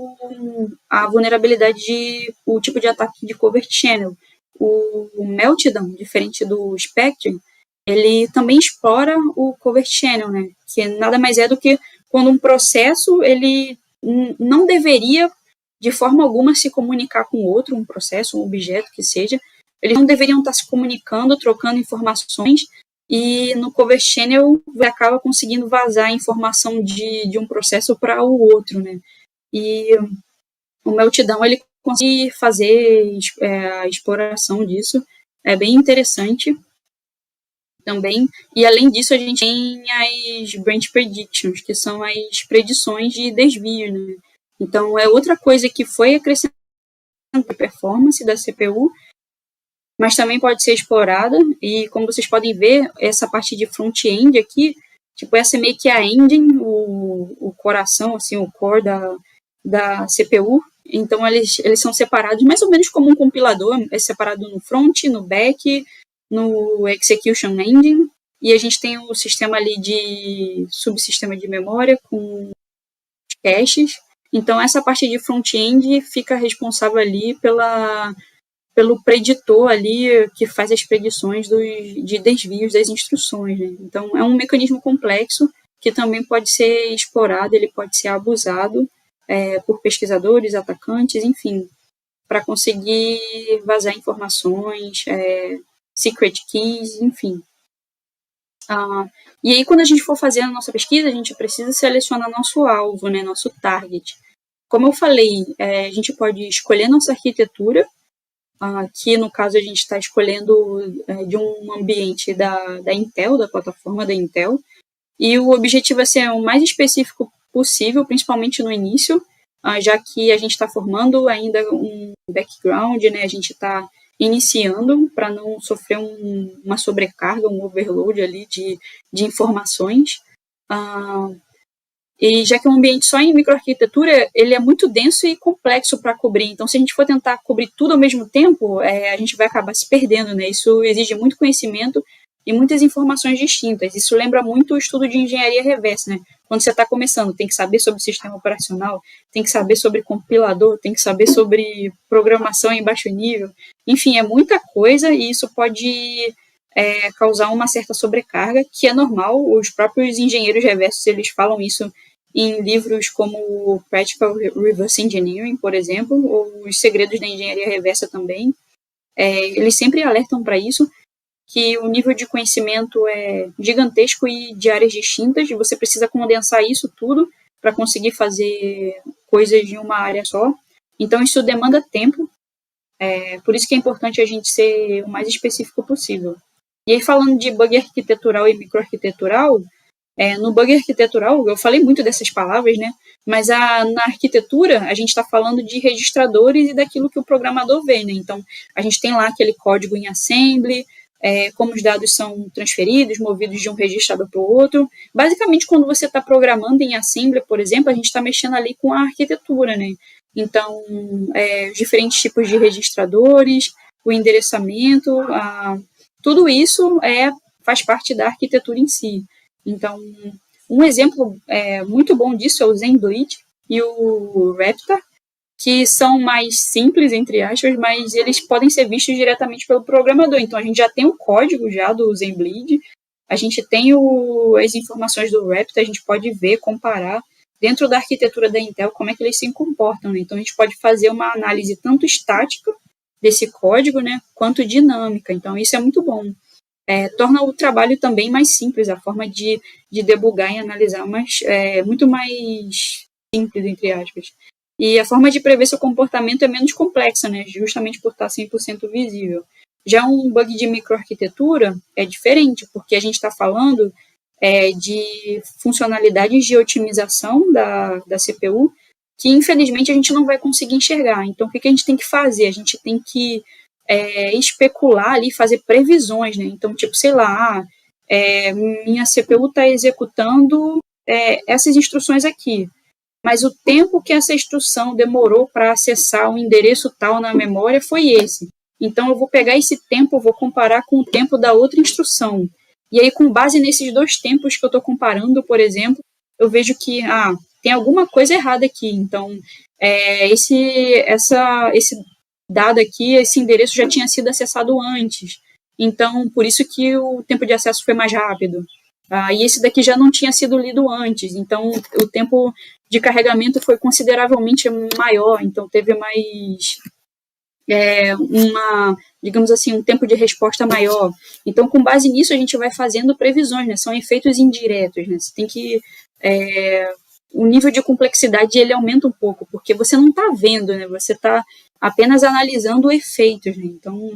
a vulnerabilidade o tipo de ataque de covert channel. O Meltdown, diferente do Spectre, ele também explora o covert channel, né? Que nada mais é do que quando um processo ele não deveria de forma alguma se comunicar com outro, um processo, um objeto que seja, eles não deveriam estar se comunicando, trocando informações, e no covert channel acaba conseguindo vazar a informação de um processo para o outro, né? E o Meltdown, ele consegue fazer a exploração disso, é bem interessante também, e além disso a gente tem as branch predictions, que são as predições de desvio, né? Então é outra coisa que foi acrescentada a performance da CPU, mas também pode ser explorada, e como vocês podem ver, essa parte de front-end aqui, tipo, essa é meio que a engine, o coração, assim, o core da CPU, então eles são separados mais ou menos como um compilador, é separado no front, no back, no execution engine, e a gente tem o sistema ali de subsistema de memória com caches. Então essa parte de front-end fica responsável ali pelo preditor ali que faz as predições de desvios das instruções, né? Então é um mecanismo complexo que também pode ser explorado, ele pode ser abusado por pesquisadores, atacantes, enfim, para conseguir vazar informações, secret keys, enfim. E aí, quando a gente for fazer a nossa pesquisa, a gente precisa selecionar nosso alvo, né, nosso target. Como eu falei, a gente pode escolher nossa arquitetura. Aqui, no caso, a gente está escolhendo de um ambiente da Intel, da plataforma da Intel. E o objetivo é ser o mais específico possível, principalmente no início, já que a gente está formando ainda um background, né, a gente está iniciando para não sofrer uma sobrecarga, um overload ali de informações. E já que é um ambiente só em microarquitetura, ele é muito denso e complexo para cobrir. Então, se a gente for tentar cobrir tudo ao mesmo tempo, a gente vai acabar se perdendo, né? Isso exige muito conhecimento e muitas informações distintas. Isso lembra muito o estudo de engenharia reversa, né? Quando você está começando, tem que saber sobre sistema operacional, tem que saber sobre compilador, tem que saber sobre programação em baixo nível. Enfim, é muita coisa e isso pode causar uma certa sobrecarga, que é normal. Os próprios engenheiros reversos, eles falam isso em livros como Practical Reverse Engineering, por exemplo, ou Os Segredos da Engenharia Reversa também. Eles sempre alertam para isso, que o nível de conhecimento é gigantesco e de áreas distintas, e você precisa condensar isso tudo para conseguir fazer coisas de uma área só. Então, isso demanda tempo, por isso que é importante a gente ser o mais específico possível. E aí, falando de bug arquitetural e microarquitetural, no bug arquitetural, eu falei muito dessas palavras, né? Mas na arquitetura, a gente está falando de registradores e daquilo que o programador vê, né? Então, a gente tem lá aquele código em assembly, como os dados são transferidos, movidos de um registrador para o outro. Basicamente, quando você está programando em assembly, por exemplo, a gente está mexendo ali com a arquitetura, né? Então, os diferentes tipos de registradores, o endereçamento, tudo isso faz parte da arquitetura em si. Então, um exemplo muito bom disso é o ZenBleed e o Raptor, que são mais simples, entre aspas, mas eles podem ser vistos diretamente pelo programador. Então, a gente já tem o código já do ZenBleed, a gente tem as informações do Raptor, a gente pode ver, comparar dentro da arquitetura da Intel como é que eles se comportam, né? Então, a gente pode fazer uma análise tanto estática desse código, né, quanto dinâmica. Então, isso é muito bom. Torna o trabalho também mais simples, a forma de debugar e analisar, mas muito mais simples, entre aspas. E a forma de prever seu comportamento é menos complexa, né, justamente por estar 100% visível. Já um bug de microarquitetura é diferente, porque a gente está falando de funcionalidades de otimização da CPU, que infelizmente a gente não vai conseguir enxergar. Então, o que a gente tem que fazer? A gente tem que especular ali, fazer previsões, né? Então, tipo, sei lá, minha CPU está executando essas instruções aqui, mas o tempo que essa instrução demorou para acessar um endereço tal na memória foi esse. Então, eu vou pegar esse tempo, vou comparar com o tempo da outra instrução. E aí, com base nesses dois tempos que eu estou comparando, por exemplo, eu vejo que tem alguma coisa errada aqui. Então, esse dado aqui, esse endereço já tinha sido acessado antes. Então, por isso que o tempo de acesso foi mais rápido. E esse daqui já não tinha sido lido antes. Então, o tempo de carregamento foi consideravelmente maior. Então, teve mais digamos assim, um tempo de resposta maior. Então, com base nisso, a gente vai fazendo previsões, né? São efeitos indiretos, né? Você tem que o nível de complexidade ele aumenta um pouco, porque você não está vendo, né? Você está apenas analisando efeitos, né? Então,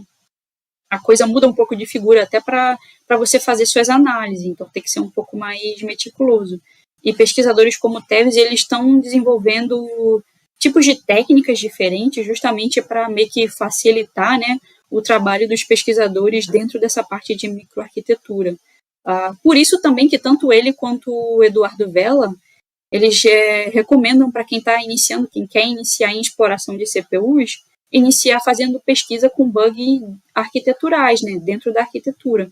a coisa muda um pouco de figura até para você fazer suas análises. Então, tem que ser um pouco mais meticuloso. E pesquisadores como o Tevis, eles estão desenvolvendo tipos de técnicas diferentes, justamente para meio que facilitar, né, o trabalho dos pesquisadores dentro dessa parte de microarquitetura. Por isso também que tanto ele quanto o Eduardo Vella, eles recomendam para quem está iniciando, quem quer iniciar em exploração de CPUs, iniciar fazendo pesquisa com bugs arquiteturais, né, dentro da arquitetura.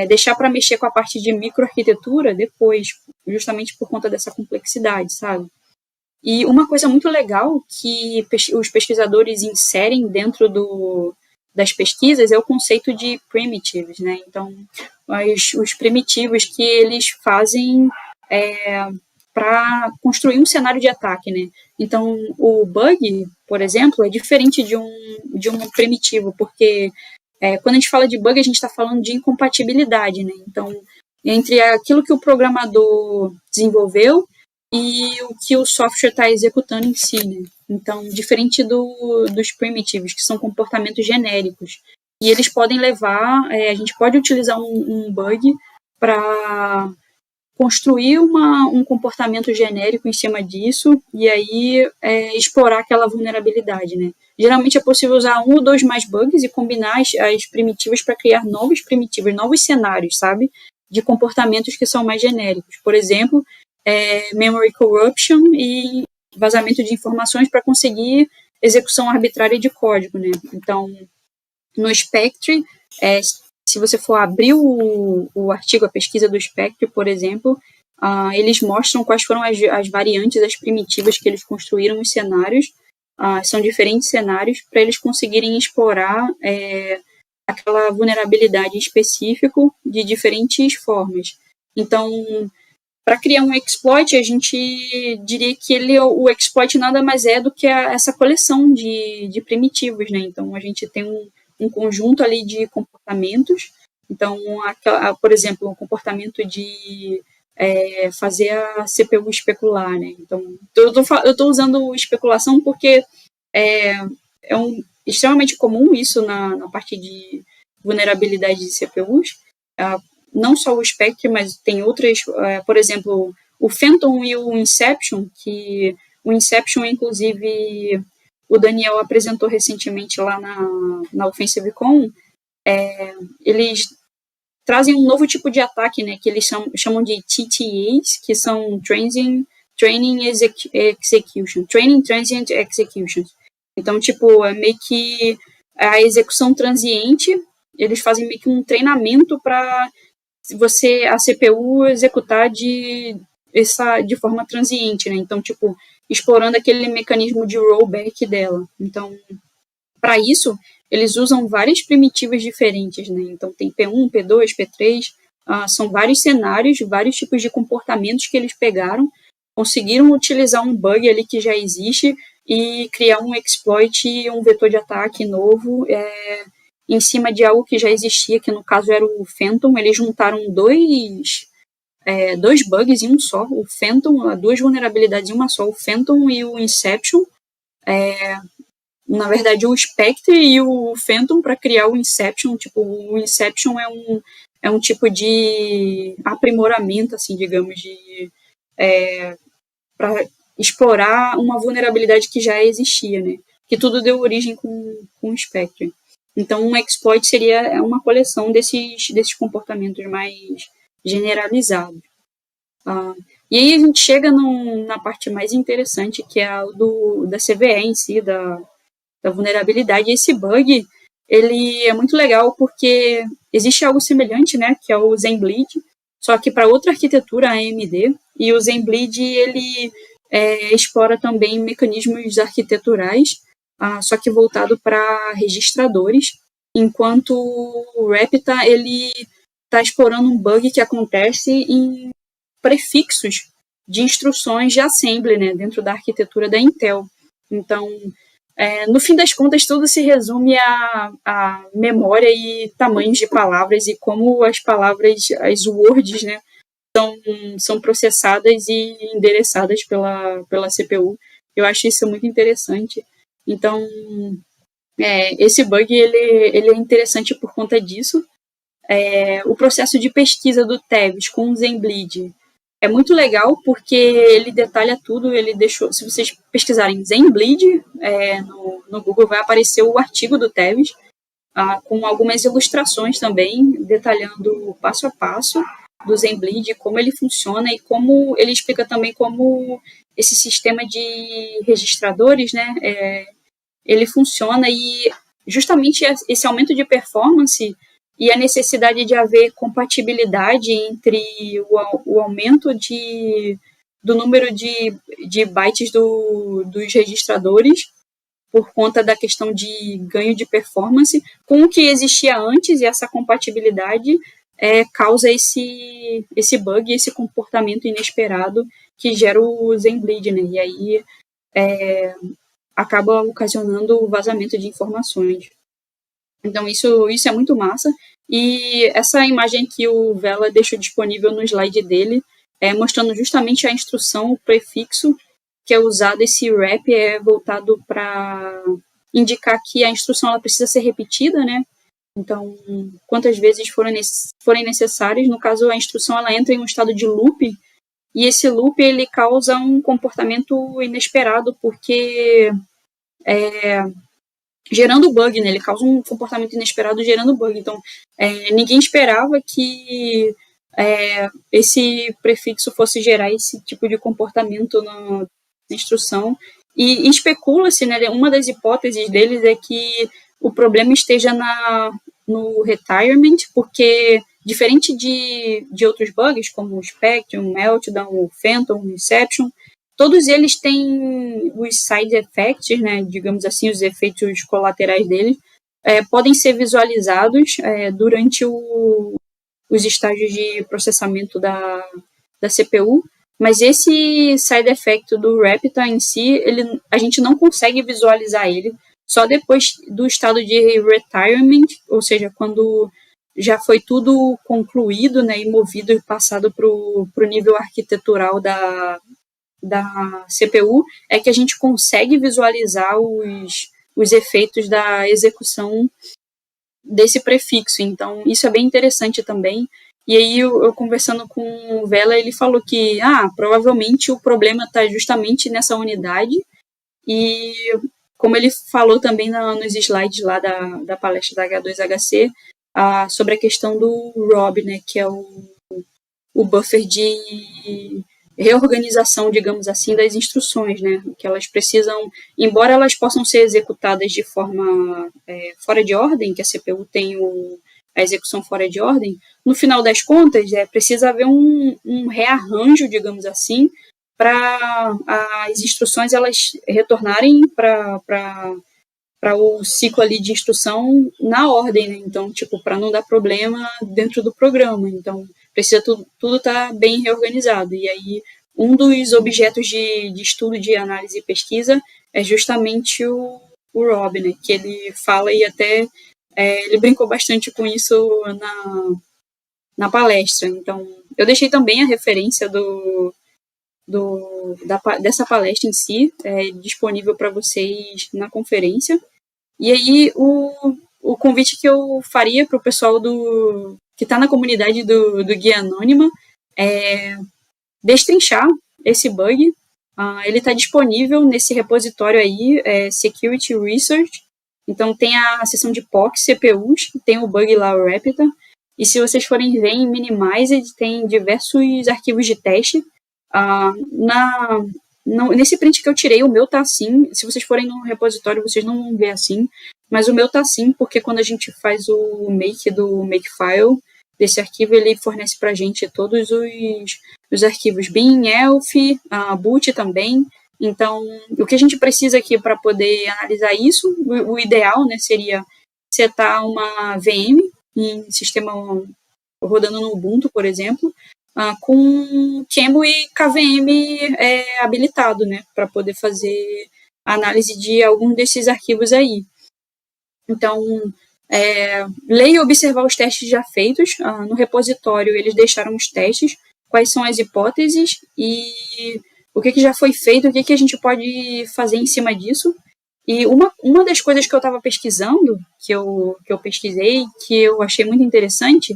Deixar para mexer com a parte de microarquitetura depois, justamente por conta dessa complexidade, sabe? E uma coisa muito legal que os pesquisadores inserem dentro das pesquisas é o conceito de primitives, né? Então, os primitivos que eles fazem para construir um cenário de ataque, né? Então, o bug, por exemplo, é diferente de um primitivo, porque quando a gente fala de bug, a gente está falando de incompatibilidade, né? Então, entre aquilo que o programador desenvolveu e o que o software está executando em si, né? Então, diferente dos primitivos, que são comportamentos genéricos. E eles podem levar, a gente pode utilizar um bug para construir um comportamento genérico em cima disso e aí explorar aquela vulnerabilidade, né? Geralmente é possível usar um ou dois mais bugs e combinar as primitivas para criar novos primitivos, novos cenários, sabe? De comportamentos que são mais genéricos. Por exemplo, memory corruption e vazamento de informações para conseguir execução arbitrária de código, né? Então, no Spectre, se você for abrir o artigo, a pesquisa do Spectre, por exemplo, eles mostram quais foram as variantes, as primitivas que eles construíram os cenários. São diferentes cenários para eles conseguirem explorar aquela vulnerabilidade específica de diferentes formas. Então, para criar um exploit, a gente diria que o exploit nada mais é do que essa coleção de primitivos, né? Então, a gente tem um conjunto ali de comportamentos. Então, por exemplo, um comportamento de fazer a CPU especular, né? Então, eu estou usando especulação porque é extremamente comum isso na parte de vulnerabilidade de CPUs. Não só o Spectre, mas tem outras, por exemplo, o Phantom e o Inception, que o Inception, inclusive, o Daniel apresentou recentemente lá na OffensiveCon, eles trazem um novo tipo de ataque, né, que eles chamam de TTAs, que são Training Transient Executions. Então, tipo, é meio que a execução transiente, eles fazem meio que um treinamento para a CPU executar de forma transiente, né? Então, tipo, explorando aquele mecanismo de rollback dela. Então, para isso, eles usam várias primitivas diferentes, né? Então, tem P1, P2, P3, são vários cenários, vários tipos de comportamentos que eles pegaram, conseguiram utilizar um bug ali que já existe e criar um exploit, um vetor de ataque novo, em cima de algo que já existia, que no caso era o Phantom. Eles juntaram dois bugs em um só, o Phantom, duas vulnerabilidades em uma só, o Phantom e o Inception. Na verdade, o Spectre e o Phantom para criar o Inception. Tipo, o Inception é um tipo de aprimoramento, assim, digamos, para explorar uma vulnerabilidade que já existia, né? Que tudo deu origem com o Spectre. Então, um exploit seria uma coleção desses comportamentos mais generalizados. E aí a gente chega na parte mais interessante, que é a da CVE em si, da vulnerabilidade. E esse bug, ele é muito legal porque existe algo semelhante, né, que é o Zenbleed, só que para outra arquitetura AMD, e o Zenbleed, ele explora também mecanismos arquiteturais, só que voltado para registradores, enquanto o Repta, ele está explorando um bug que acontece em prefixos de instruções de assembly, né, dentro da arquitetura da Intel. Então, no fim das contas, tudo se resume a memória e tamanhos de palavras e como as palavras, as words, né, são processadas e endereçadas pela CPU. Eu acho isso muito interessante. Então, esse bug ele é interessante por conta disso. O processo de pesquisa do Tevis com o Zenbleed é muito legal porque ele detalha tudo. Ele deixou, se vocês pesquisarem Zenbleed no Google, vai aparecer o artigo do Tevis, com algumas ilustrações também, detalhando passo a passo do Zenbleed, como ele funciona e como ele explica também como esse sistema de registradores, né, ele funciona, e justamente esse aumento de performance e a necessidade de haver compatibilidade entre o aumento do número de bytes dos registradores por conta da questão de ganho de performance com o que existia antes, e essa compatibilidade causa esse bug, esse comportamento inesperado que gera o Zenbleed, né? E aí acaba ocasionando o vazamento de informações. Então, isso é muito massa. E essa imagem que o Vela deixou disponível no slide dele, mostrando justamente a instrução, o prefixo que é usado, esse wrap é voltado para indicar que a instrução ela precisa ser repetida, né? Então, quantas vezes forem necessárias. No caso, a instrução ela entra em um estado de loop, e esse loop ele causa um comportamento inesperado, porque gerando bug, né? Ele causa um comportamento inesperado gerando bug. Então, ninguém esperava que esse prefixo fosse gerar esse tipo de comportamento na instrução. E especula-se, né, uma das hipóteses deles é que o problema esteja no retirement, porque, diferente de outros bugs, como o Spectrum, Meltdown, o Phantom, o Inception, todos eles têm os side effects, né, digamos assim, os efeitos colaterais deles, podem ser visualizados durante os estágios de processamento da CPU, mas esse side effect do Raptor em si, a gente não consegue visualizar ele só depois do estado de retirement, ou seja, quando já foi tudo concluído, né, e movido e passado para o nível arquitetural da CPU, é que a gente consegue visualizar os efeitos da execução desse prefixo. Então, isso é bem interessante também. E aí, eu conversando com o Vela, ele falou que provavelmente o problema está justamente nessa unidade. E, como ele falou também nos slides lá da palestra da H2HC, sobre a questão do ROB, né, que é o buffer de reorganização, digamos assim, das instruções, né, que elas precisam, embora elas possam ser executadas de forma fora de ordem, que a CPU tem a execução fora de ordem, no final das contas, precisa haver um rearranjo, digamos assim, para as instruções elas retornarem para o ciclo ali de instrução na ordem, né? Então, para não dar problema dentro do programa. Então, precisa tudo estar bem reorganizado. E aí, um dos objetos de estudo, de análise e pesquisa é justamente o Rob, né? Que ele fala e até ele brincou bastante com isso na palestra. Então, eu deixei também a referência dessa palestra em si, disponível para vocês na conferência. E aí, o convite que eu faria para o pessoal que está na comunidade do Guia Anônima é destrinchar esse bug. Ele está disponível nesse repositório aí, Security Research. Então, tem a seção de POC, CPUs, tem o bug lá, o Raptor. E se vocês forem ver em Minimized, tem diversos arquivos de teste. Nesse print que eu tirei, o meu tá assim. Se vocês forem no repositório, vocês não vão ver assim. Mas o meu tá assim, porque quando a gente faz o make do Makefile desse arquivo, ele fornece pra gente todos os arquivos bin, elf, boot também. Então, o que a gente precisa aqui para poder analisar isso, o ideal, né, seria setar uma VM em sistema rodando no Ubuntu, por exemplo, com QEMU e KVM habilitado, né, para poder fazer a análise de algum desses arquivos aí. Então, ler e observar os testes já feitos. No repositório, eles deixaram os testes, quais são as hipóteses e o que já foi feito, o que a gente pode fazer em cima disso. E uma das coisas que eu estava pesquisando, que eu pesquisei, que eu achei muito interessante,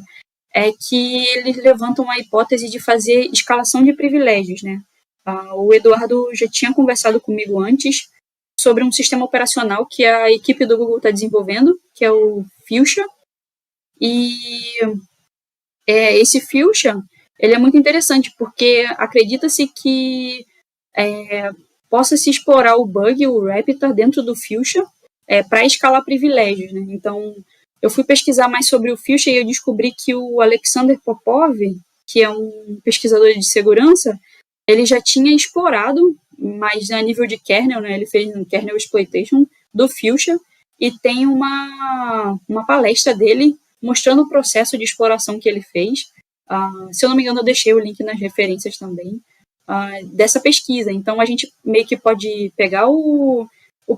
é que eles levantam a hipótese de fazer escalação de privilégios, né? O Eduardo já tinha conversado comigo antes sobre um sistema operacional que a equipe do Google está desenvolvendo, que é o Fuchsia. E esse Fuchsia, ele é muito interessante, porque acredita-se que possa se explorar o bug, o Raptor, dentro do Fuchsia, para escalar privilégios, né? Então, eu fui pesquisar mais sobre o Fuchsia e eu descobri que o Alexander Popov, que é um pesquisador de segurança, ele já tinha explorado, mas a nível de kernel, né? Ele fez um kernel exploitation do Fuchsia e tem uma palestra dele mostrando o processo de exploração que ele fez. Se eu não me engano, eu deixei o link nas referências também dessa pesquisa. Então, a gente meio que pode pegar o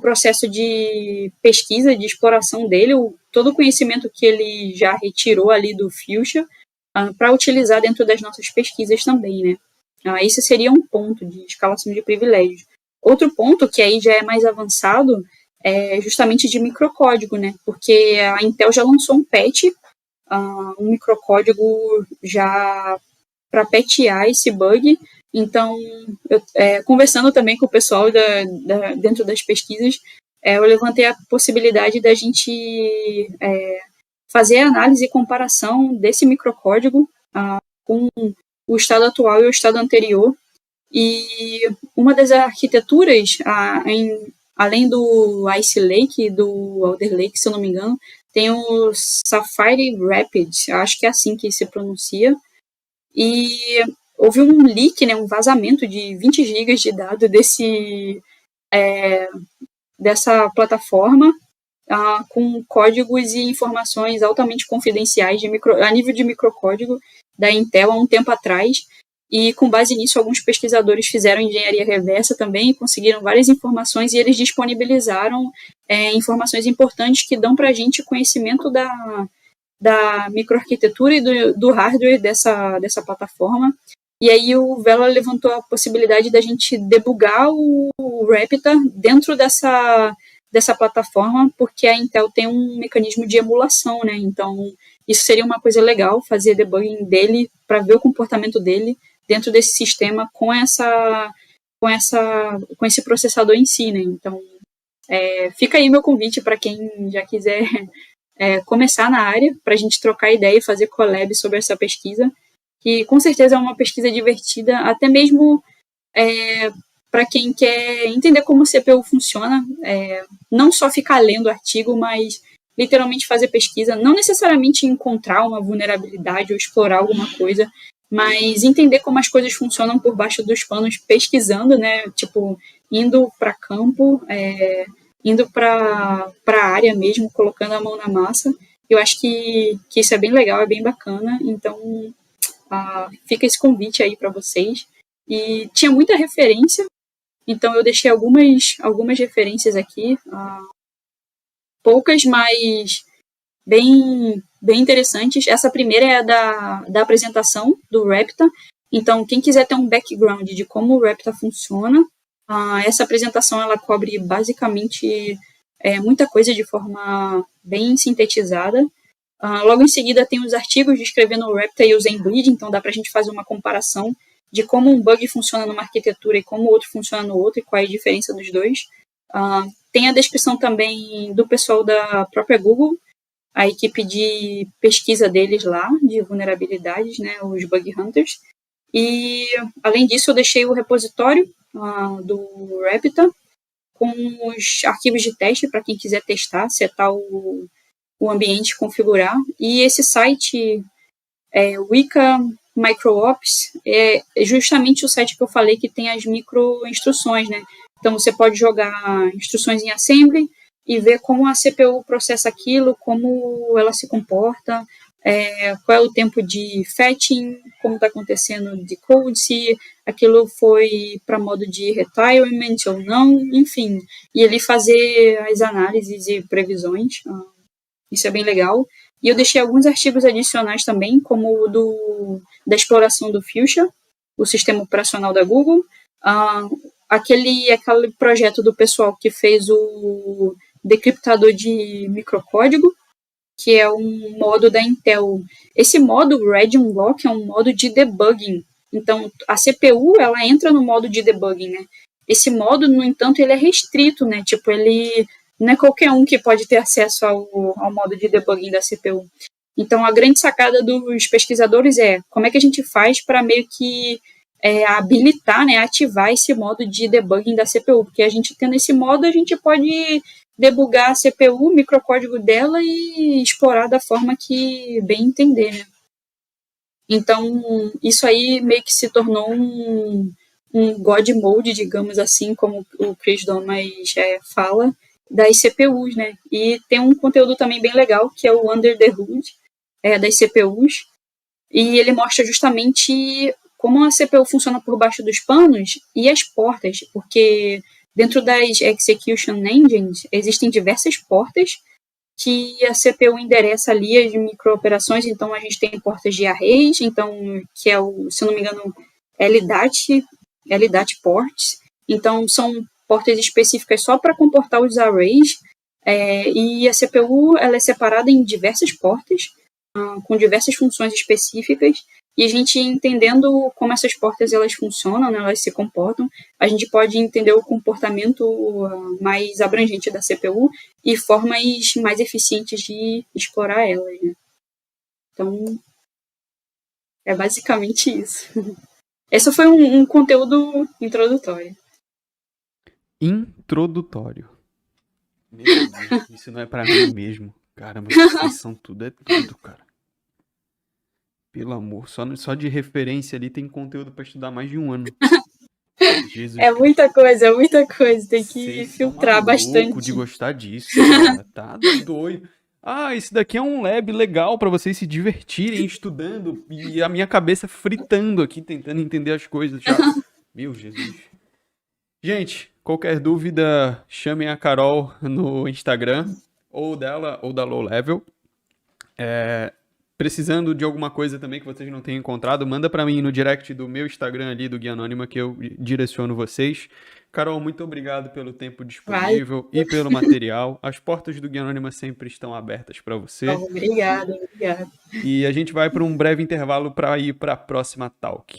processo de pesquisa, de exploração dele, todo o conhecimento que ele já retirou ali do Fuchsia, para utilizar dentro das nossas pesquisas também, né? Esse seria um ponto de escalação de privilégios. Outro ponto, que aí já é mais avançado, é justamente de microcódigo, né? Porque a Intel já lançou um patch, um microcódigo já para patchear esse bug. Então, conversando também com o pessoal dentro das pesquisas, eu levantei a possibilidade da gente fazer análise e comparação desse microcódigo com o estado atual e o estado anterior. E uma das arquiteturas, além do Ice Lake e do Alder Lake, se eu não me engano, tem o Sapphire Rapids, acho que é assim que se pronuncia. E houve um leak, né, um vazamento de 20 GB de dados dessa plataforma, com códigos e informações altamente confidenciais a nível de microcódigo da Intel há um tempo atrás. E com base nisso, alguns pesquisadores fizeram engenharia reversa também, conseguiram várias informações e eles disponibilizaram informações importantes que dão para a gente conhecimento da microarquitetura e do hardware dessa plataforma. E aí o Vela levantou a possibilidade da gente debugar o Raptor dentro dessa plataforma, porque a Intel tem um mecanismo de emulação, né? Então, isso seria uma coisa legal, fazer debugging dele para ver o comportamento dele dentro desse sistema com esse processador em si, né? Então, fica aí meu convite para quem já quiser começar na área, para a gente trocar ideia e fazer collab sobre essa pesquisa, que com certeza é uma pesquisa divertida, até mesmo para quem quer entender como o CPU funciona, não só ficar lendo artigo, mas literalmente fazer pesquisa, não necessariamente encontrar uma vulnerabilidade ou explorar alguma coisa, mas entender como as coisas funcionam por baixo dos panos, pesquisando, né, tipo, indo para campo, indo para a área mesmo, colocando a mão na massa. Eu acho que isso é bem legal, é bem bacana, então fica esse convite aí para vocês. E tinha muita referência, então eu deixei algumas referências aqui, poucas, mas bem interessantes. Essa primeira é a da apresentação do Raptor. Então, quem quiser ter um background de como o Raptor funciona, essa apresentação ela cobre basicamente muita coisa de forma bem sintetizada. Logo em seguida tem os artigos descrevendo o Raptor e o ZenBleed, então dá para a gente fazer uma comparação de como um bug funciona numa arquitetura e como o outro funciona no outro e qual é a diferença dos dois. Tem a descrição também do pessoal da própria Google, a equipe de pesquisa deles lá, de vulnerabilidades, né, os Bug Hunters. E, além disso, eu deixei o repositório do Raptor com os arquivos de teste para quem quiser testar, setar o ambiente, configurar. E esse site, Weka MicroOps, é justamente o site que eu falei que tem as micro-instruções, né? Então, você pode jogar instruções em assembly e ver como a CPU processa aquilo, como ela se comporta, qual é o tempo de fetching, como está acontecendo de code, se aquilo foi para modo de retirement ou não, enfim. E ele fazer as análises e previsões, isso é bem legal. E eu deixei alguns artigos adicionais também, como o da exploração do Fuchsia, o sistema operacional da Google, aquele projeto do pessoal que fez o decriptador de microcódigo, que é um modo da Intel. Esse modo, o Radium Lock, é um modo de debugging. Então, a CPU, ela entra no modo de debugging, né? Esse modo, no entanto, ele é restrito, né? Tipo, ele não é qualquer um que pode ter acesso ao modo de debugging da CPU. Então, a grande sacada dos pesquisadores é como é que a gente faz para meio que habilitar, né, ativar esse modo de debugging da CPU, porque a gente tendo esse modo, a gente pode debugar a CPU, o microcódigo dela e explorar da forma que bem entender, né? Então, isso aí meio que se tornou um God Mode, digamos assim, como o Chris Domas fala, das CPUs, né? E tem um conteúdo também bem legal, que é o Under the Hood, das CPUs, e ele mostra justamente como a CPU funciona por baixo dos panos e as portas, porque dentro das Execution Engines existem diversas portas que a CPU endereça ali as microoperações. Então a gente tem portas de arrays, então, que é se eu não me engano, LDAT ports. Então são portas específicas só para comportar os arrays, e a CPU ela é separada em diversas portas, com diversas funções específicas, e a gente entendendo como essas portas elas funcionam, né, elas se comportam, a gente pode entender o comportamento mais abrangente da CPU e formas mais eficientes de explorar elas, né? Então, É basicamente isso. Esse foi um conteúdo introdutório.
Introdutório. Meu Deus, isso não é pra mim mesmo. Caramba, vocês são tudo, é tudo, cara. Pelo amor, só de referência ali tem conteúdo pra estudar mais de um ano. Jesus
É muita coisa, tem que
Vocês são
filtrar
malucos
bastante.
de gostar disso, cara. Tá doido. Ah, esse daqui é um lab legal pra vocês se divertirem estudando e a minha cabeça fritando aqui, tentando entender as coisas já. Meu Jesus. Gente, qualquer dúvida, chamem a Carol no Instagram, ou dela, ou da Low Level. Precisando de alguma coisa também que vocês não tenham encontrado, manda pra mim no direct do meu Instagram ali, do Guia Anônima, que eu direciono vocês. Carol, muito obrigado pelo tempo disponível e pelo material. As portas do Guia Anônima sempre estão abertas para você.
Obrigada.
E a gente vai para um breve intervalo para ir para a próxima talk.